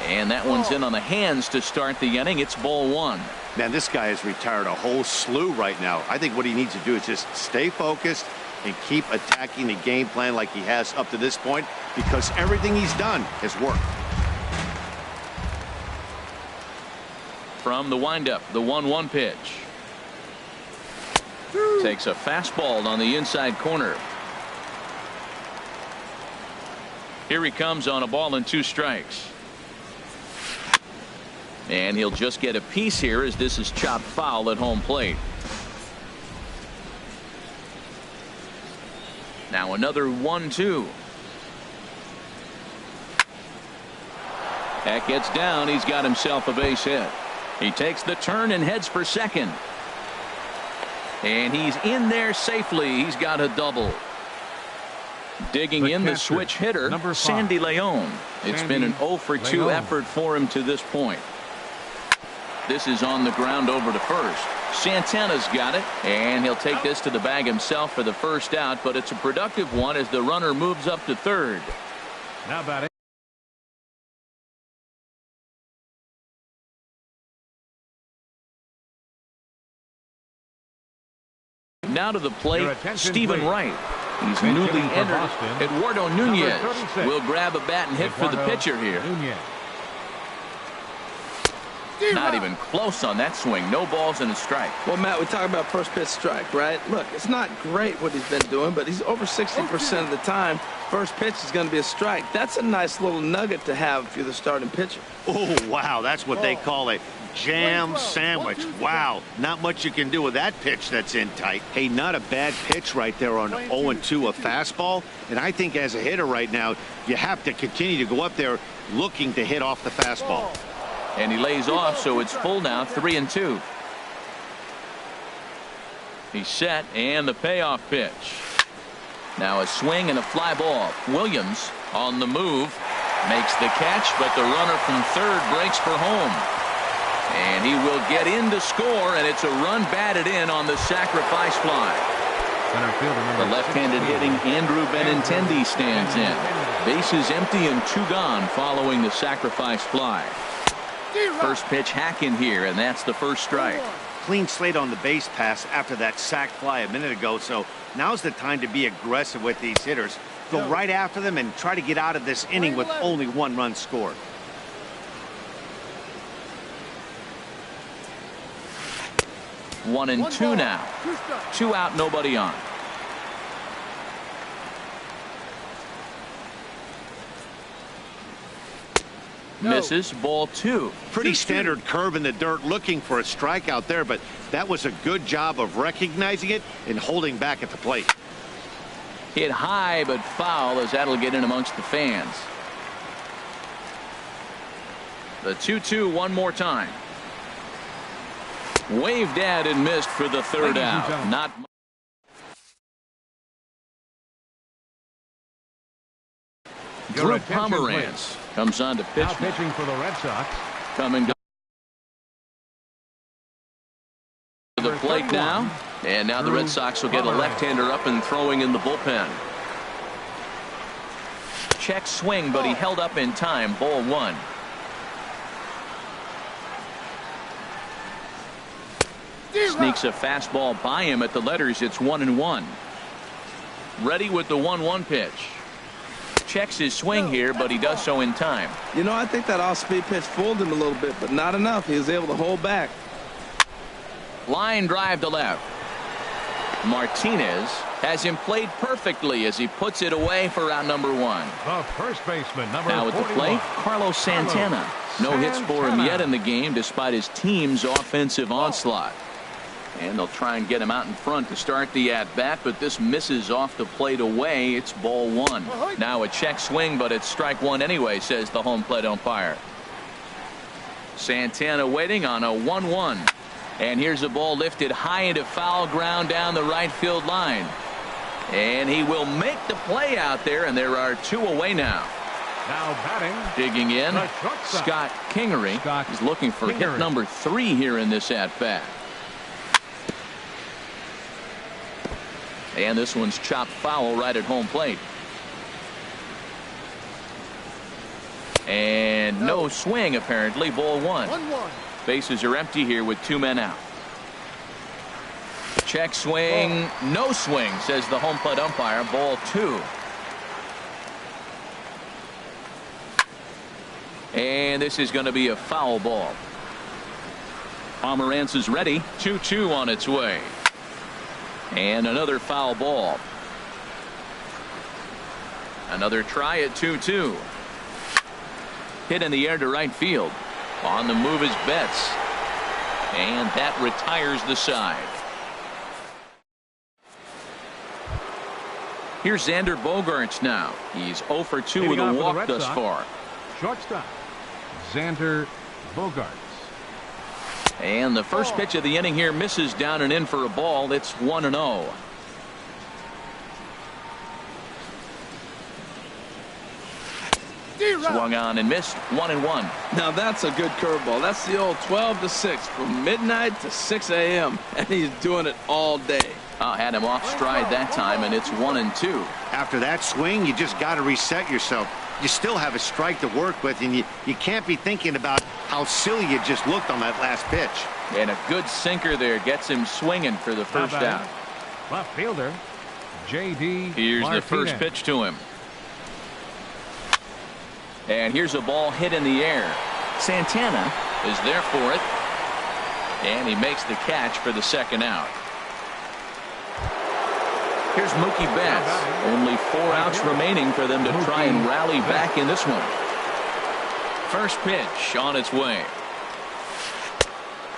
Speaker 1: And that one's in on the hands to start the inning. It's ball 1.
Speaker 4: Man, this guy has retired a whole slew right now. I think what he needs to do is just stay focused and keep attacking the game plan like he has up to this point, because everything he's done has worked.
Speaker 1: From the windup, the 1-1 pitch. Takes a fastball on the inside corner. Here he comes on a ball and 2 strikes. And he'll just get a piece here as this is chopped foul at home plate. Now another 1-2. That gets down. He's got himself a base hit. He takes the turn and heads for second. And he's in there safely. He's got a double. Digging in the switch hitter, Sandy Leon. It's been an 0 for 2 effort for him to this point. This is on the ground over to first. Santana's got it, and he'll take this to the bag himself for the first out, but it's a productive one as the runner moves up to third.
Speaker 2: Now batting.
Speaker 1: Now to the plate, Stephen Wright. He's newly entered. Eduardo Nunez will grab a bat and hit for the pitcher here. Not even close on that swing. No balls and a strike.
Speaker 3: Well, Matt, we talk about first pitch strike, right? Look, it's not great what he's been doing, but he's over 60% of the time. First pitch is going to be a strike. That's a nice little nugget to have if you're the starting pitcher.
Speaker 4: Oh, wow. That's what they call a jam sandwich. Wow. Not much you can do with that pitch that's in tight. Hey, not a bad pitch right there on 0-2, a fastball. And I think as a hitter right now, you have to continue to go up there looking to hit off the fastball.
Speaker 1: And he lays off, so it's full now, 3-2. He's set, and the payoff pitch. Now a swing and a fly ball. Williams on the move. Makes the catch, but the runner from third breaks for home. And he will get in to score, and it's a run batted in on the sacrifice fly. The left-handed hitting Andrew Benintendi stands in. Bases empty and 2 gone following the sacrifice fly. First pitch hack in here, and that's the first strike.
Speaker 4: Clean slate on the base pass after that sac fly a minute ago, so now's the time to be aggressive with these hitters. Go right after them and try to get out of this inning with only 1 run scored.
Speaker 1: One and 2 now. 2 out, nobody on. Misses, ball 2.
Speaker 4: Pretty standard curve in the dirt, looking for a strikeout there, but that was a good job of recognizing it and holding back at the plate.
Speaker 1: Hit high but foul as that'll get in amongst the fans. The 2-2 one more time. Waved at and missed for the third out. Not Drew Pomeranz comes on to pitch.
Speaker 2: Now pitching for the Red Sox.
Speaker 1: Coming to the plate now. And now the Red Sox will get a left-hander up and throwing in the bullpen. Check swing, but he held up in time. Ball 1. Sneaks a fastball by him at the letters. It's 1-1. Ready with the 1-1 pitch. Checks his swing here, but he does so in time.
Speaker 3: You know, I think that off-speed pitch fooled him a little bit, but not enough. He was able to hold back.
Speaker 1: Line drive to left. Martinez has him played perfectly as he puts it away for out number 1.
Speaker 2: The first baseman, number
Speaker 1: Now at the
Speaker 2: 41.
Speaker 1: plate, Carlos Santana. No hits for him yet in the game despite his team's offensive onslaught. And they'll try and get him out in front to start the at-bat, but this misses off the plate away. It's ball 1. Now a check swing, but it's strike 1 anyway, says the home plate umpire. Santana waiting on a 1-1. And here's a ball lifted high into foul ground down the right field line. And he will make the play out there, and there are 2 away now.
Speaker 2: Now batting.
Speaker 1: Digging in, Scott Kingery. He's looking for hit number 3 here in this at-bat. And this one's chopped foul right at home plate. And no swing, apparently. Ball 1.
Speaker 5: 1-1.
Speaker 1: Bases are empty here with 2 men out. Check swing, no swing, says the home plate umpire. Ball 2. And this is going to be a foul ball. Pomerantz is ready. 2-2 on its way. And another foul ball. Another try at 2-2. Hit in the air to right field. On the move is Betts. And that retires the side. Here's Xander Bogaerts now. He's 0 for 2 with a walk thus far.
Speaker 2: Shortstop, Xander Bogaerts.
Speaker 1: And the first pitch of the inning here misses down and in for a ball. It's 1-0. Swung on and missed. 1-1.
Speaker 3: Now that's a good curveball. That's the old 12-6 from midnight to 6 a.m. and he's doing it all day.
Speaker 1: Had him off stride that time, and it's 1-2.
Speaker 4: After that swing, you just got to reset yourself. You still have a strike to work with, and you can't be thinking about how silly you just looked on that last pitch.
Speaker 1: And a good sinker there gets him swinging for the first out.
Speaker 2: Left fielder, J.D.
Speaker 1: Here's
Speaker 2: Martinez.
Speaker 1: the first pitch to him. And here's a ball hit in the air. Santana is there for it. And he makes the catch for the second out. Here's Mookie Betts. Only 4 outs remaining for them to try and rally back in this one. First pitch on its way.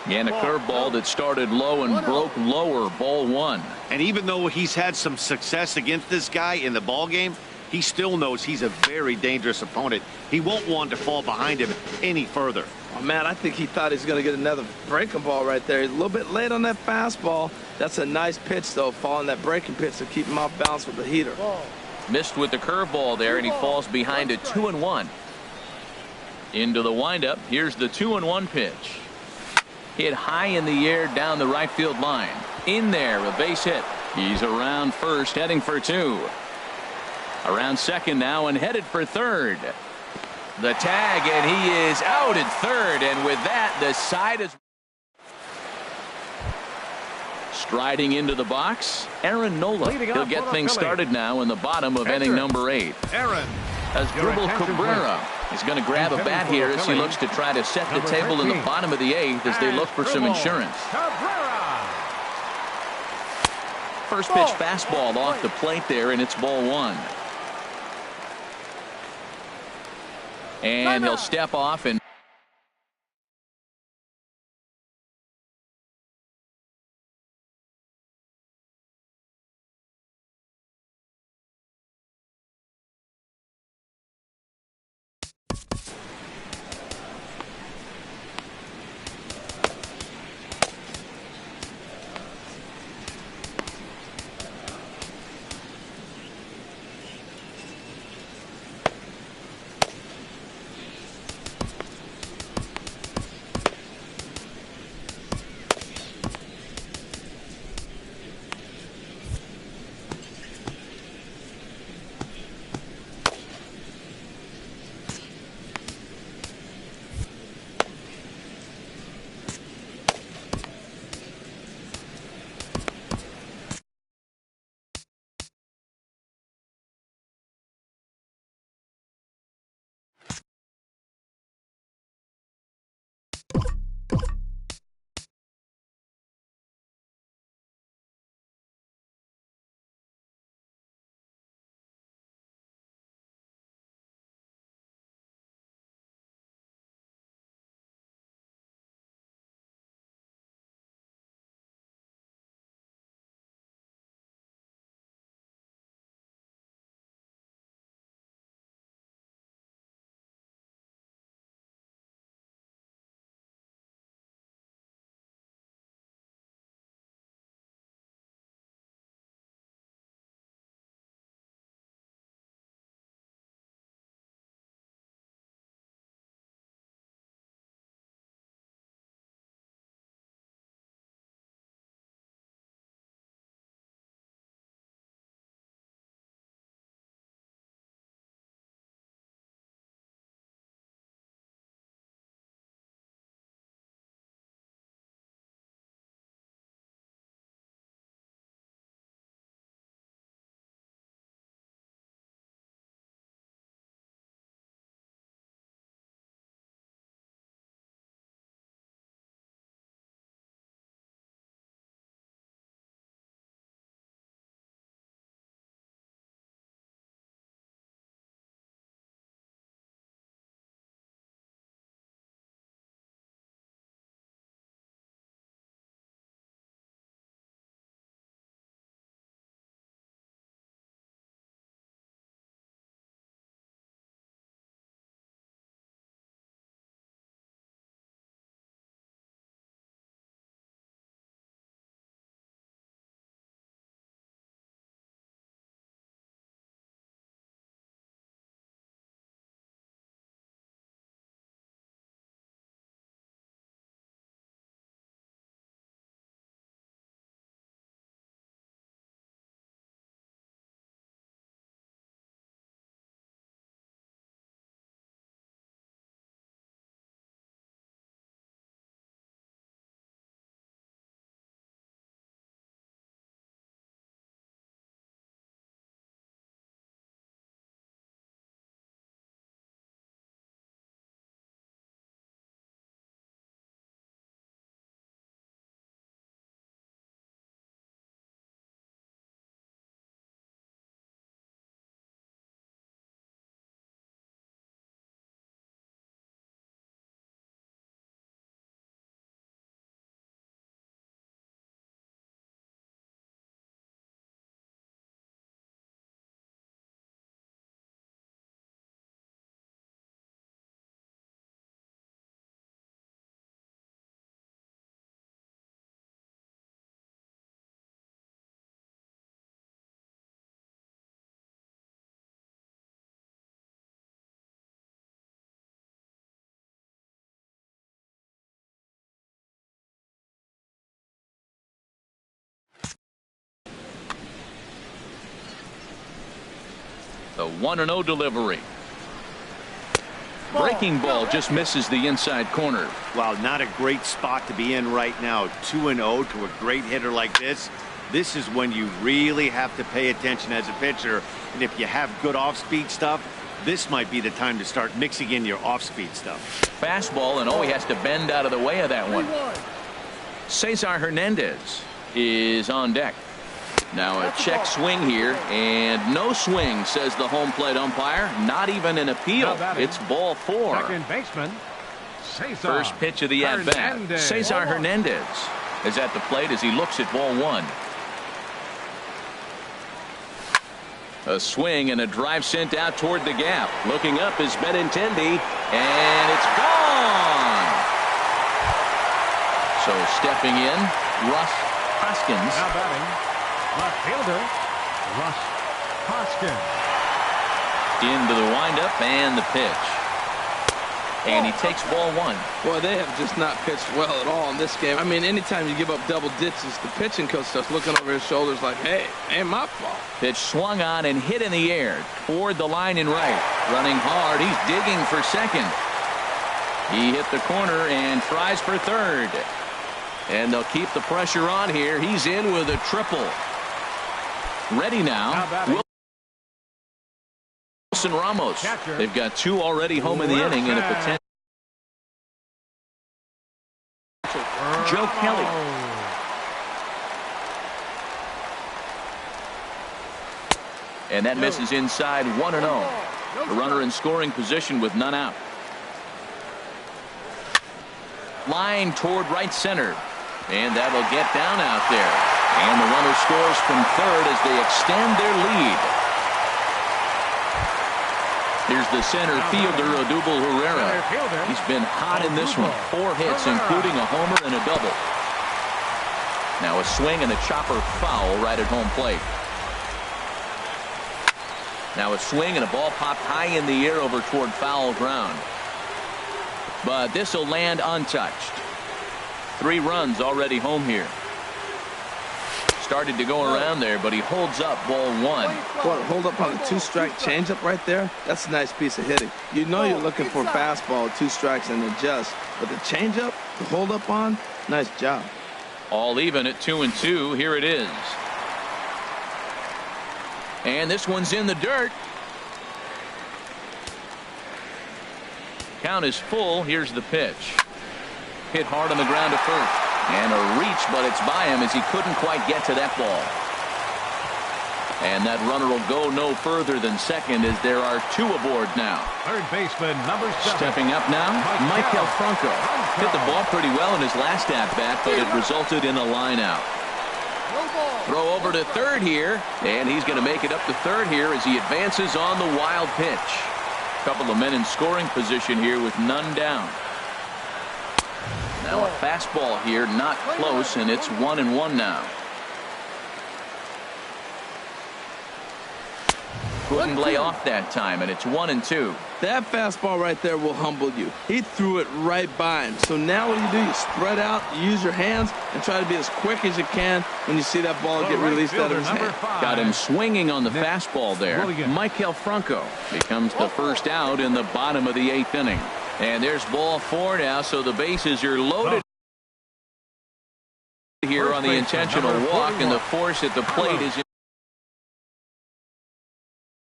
Speaker 1: And a curveball that started low and broke lower. Ball 1.
Speaker 4: And even though he's had some success against this guy in the ball game, he still knows he's a very dangerous opponent. He won't want to fall behind him any further.
Speaker 3: Oh, man, I think he thought he was going to get another breaking ball right there. He's a little bit late on that fastball. That's a nice pitch, though, following that breaking pitch to keep him off balance with the heater.
Speaker 1: Missed with the curveball there, and he falls behind a 2-1. Into the windup. Here's the 2-1 pitch. Hit high in the air down the right field line. In there, a base hit. He's around first, heading for 2. Around second now and headed for third. The tag, and he is out at third, and with that, the side is striding into the box. Aaron Nola. He'll get things started now in the bottom of inning number 8.
Speaker 2: Aaron.
Speaker 1: As Dribble Cabrera is going to grab a bat here as he looks to try to set the table in the bottom of the 8th as they look for some insurance. First pitch fastball off the plate there, and it's ball 1. And he'll step off and The 1-0 delivery. Breaking ball just misses the inside corner.
Speaker 4: Wow, not a great spot to be in right now. 2-0 to a great hitter like this. This is when you really have to pay attention as a pitcher. And if you have good off-speed stuff, this might be the time to start mixing in your off-speed stuff.
Speaker 1: Fastball, and he has to bend out of the way of that one. Cesar Hernandez is on deck. Now a check swing here, and no swing, says the home plate umpire. Not even an appeal. It's ball 4.
Speaker 2: Second baseman, Cesar
Speaker 1: First pitch of the at-bat. Cesar Hernandez is at the plate as he looks at ball 1. A swing and a drive sent out toward the gap. Looking up is Benintendi, and it's gone. So stepping in, Russ Hoskins.
Speaker 2: Now batting, left fielder, Russ Hoskins.
Speaker 1: Into the windup and the pitch. And he takes ball 1.
Speaker 3: Boy, they have just not pitched well at all in this game. I mean, anytime you give up double digits, the pitching coach starts looking over his shoulders like, hey, ain't my fault.
Speaker 1: Pitch swung on and hit in the air toward the line and right. Running hard. He's digging for second. He hit the corner and tries for third. And they'll keep the pressure on here. He's in with a triple. Ready now. Wilson Ramos.
Speaker 2: Catcher.
Speaker 1: They've got 2 already home in the inning and a potential. Joe Kelly. And that misses inside. 1-0. The runner in scoring position with none out. Line toward right center. And that'll get down out there. And the runner scores from third as they extend their lead. Here's the center fielder, Odubel Herrera. He's been hot in this one. 4 hits, including a homer and a double. Now a swing and a chopper foul right at home plate. Now a swing and a ball popped high in the air over toward foul ground. But this will land untouched. 3 runs already home here. Started to go around there, but he holds up ball 1.
Speaker 3: Well, hold up on a 2-strike changeup right there. That's a nice piece of hitting. You know you're looking for a fastball, 2 strikes and adjust. But the changeup to hold up on, nice job.
Speaker 1: All even at 2-2. Here it is. And this one's in the dirt. Count is full. Here's the pitch. Hit hard on the ground to first. And a reach, but it's by him as he couldn't quite get to that ball. And that runner will go no further than second as there are 2 aboard now.
Speaker 2: Third baseman, number 7.
Speaker 1: Stepping up now, Michael Franco. Hit the ball pretty well in his last at-bat, but it resulted in a line out. Throw over to third here, and he's going to make it up to third here as he advances on the wild pitch. A couple of men in scoring position here with none down. Now a fastball here, not close, and it's 1-1 now. Couldn't lay off that time, and it's 1-2.
Speaker 3: That fastball right there will humble you. He threw it right by him. So now what do? You spread out, you use your hands, and try to be as quick as you can when you see that ball get released out of his hand.
Speaker 1: Got him swinging on the fastball there. Michael Franco becomes the first out in the bottom of the 8th inning. And there's ball 4 now, so the bases are loaded here on the intentional walk, and the force at the plate is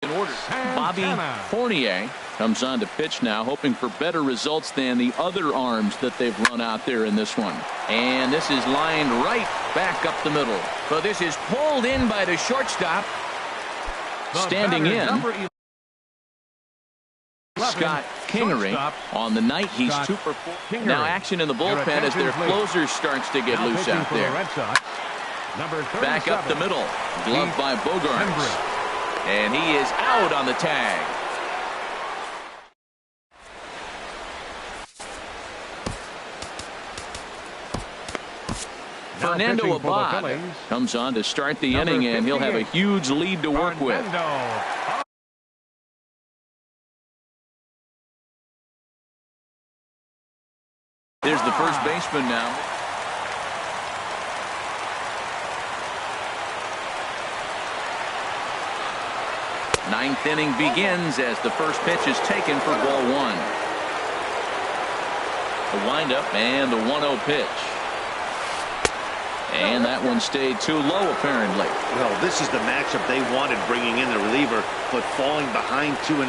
Speaker 1: in order. Bobby Fournier comes on to pitch now, hoping for better results than the other arms that they've run out there in this one. And this is lined right back up the middle. But this is pulled in by the shortstop. Standing in, Scott Kingery. On the night, he's 2 for 4. Now action in the bullpen as their closer starts to get loose out there. Back up the middle. Gloved by Bogarts. And he is out on the tag. Fernando Abad comes on to start the inning, and he'll have a huge lead to work with. There's the first baseman now. Ninth inning begins as the first pitch is taken for ball one. The windup and the 1-0 pitch. And that one stayed too low, apparently.
Speaker 4: Well, this is the matchup they wanted, bringing in the reliever, but falling behind 2-0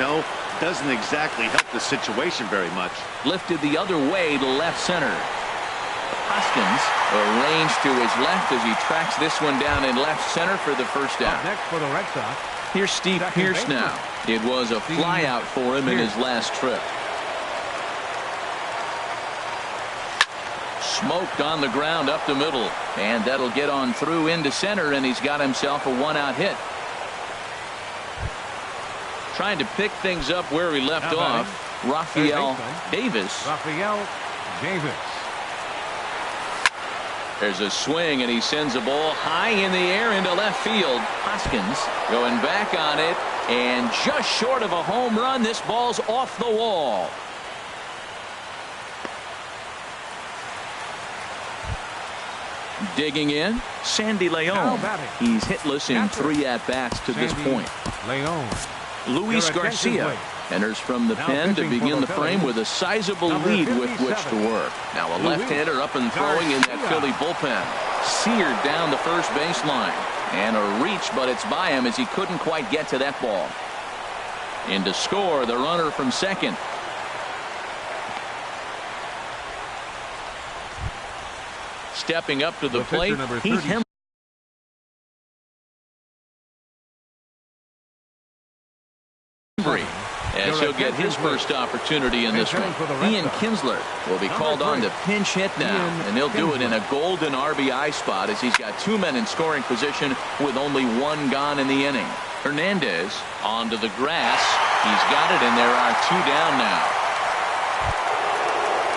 Speaker 4: doesn't exactly help the situation very much.
Speaker 1: Lifted the other way to left center. Hoskins arranged to his left as he tracks this one down in left center for the first down.
Speaker 2: Next for the Red Sox.
Speaker 1: Here's Steve Pearce now. It was a flyout for him in his last trip. Smoked on the ground up the middle, and that'll get on through into center, and he's got himself a 1-out hit. Trying to pick things up where he left off, Rafael Davis. There's a swing, and he sends a ball high in the air into left field. Hoskins going back on it, and just short of a home run. This ball's off the wall. Digging in, Sandy Leon. He's hitless in 3 at-bats to this point. Luis Garcia enters from the pen to begin the frame with a sizable lead with which to work. Now a left-hander up and throwing in that Philly bullpen. Seared down the first baseline. And a reach, but it's by him as he couldn't quite get to that ball. In to score, the runner from second. Stepping up to the plate, Heath Hembree, as he'll get his first opportunity in this one. Ian Kinsler will be called on to pinch hit now, and he'll do it in a golden RBI spot as he's got 2 men in scoring position with only 1 gone in the inning. Hernandez onto the grass. He's got it, and there are 2 down now.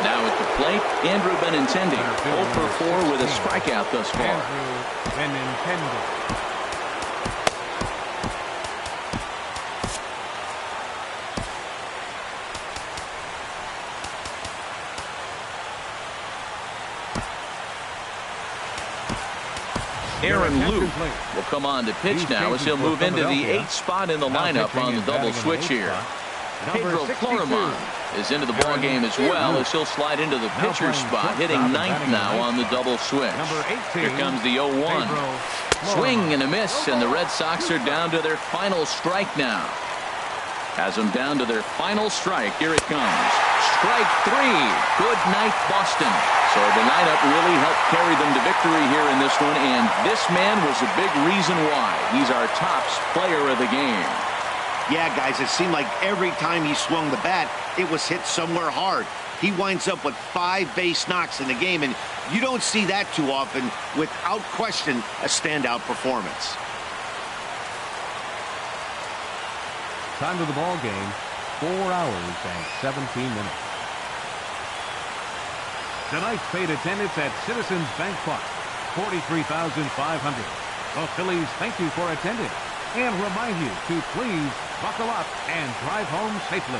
Speaker 1: Now at the plate, Andrew Benintendi, 0 for 4 with a strikeout thus far. Aaron Luke will come on to pitch now as he'll move into the 8th spot in the lineup on the double switch here. Pedro Florimon is into the ball game as well as he'll slide into the pitcher's spot, hitting 9th now on the double switch. Here comes the 0-1. Swing and a miss, and the Red Sox are down to their final strike now. Has them down to their final strike. Here it comes. Strike 3. Good night, Boston. So the lineup really helped carry them to victory here in this one, and this man was a big reason why. He's our top player of the game.
Speaker 4: Yeah, guys, it seemed like every time he swung the bat, it was hit somewhere hard. He winds up with 5 base knocks in the game, and you don't see that too often. Without question, a standout performance.
Speaker 2: Time to the ball game, 4 hours and 17 minutes. Tonight's paid attendance at Citizens Bank Park, 43,500. The Phillies thank you for attending and remind you to please buckle up and drive home safely.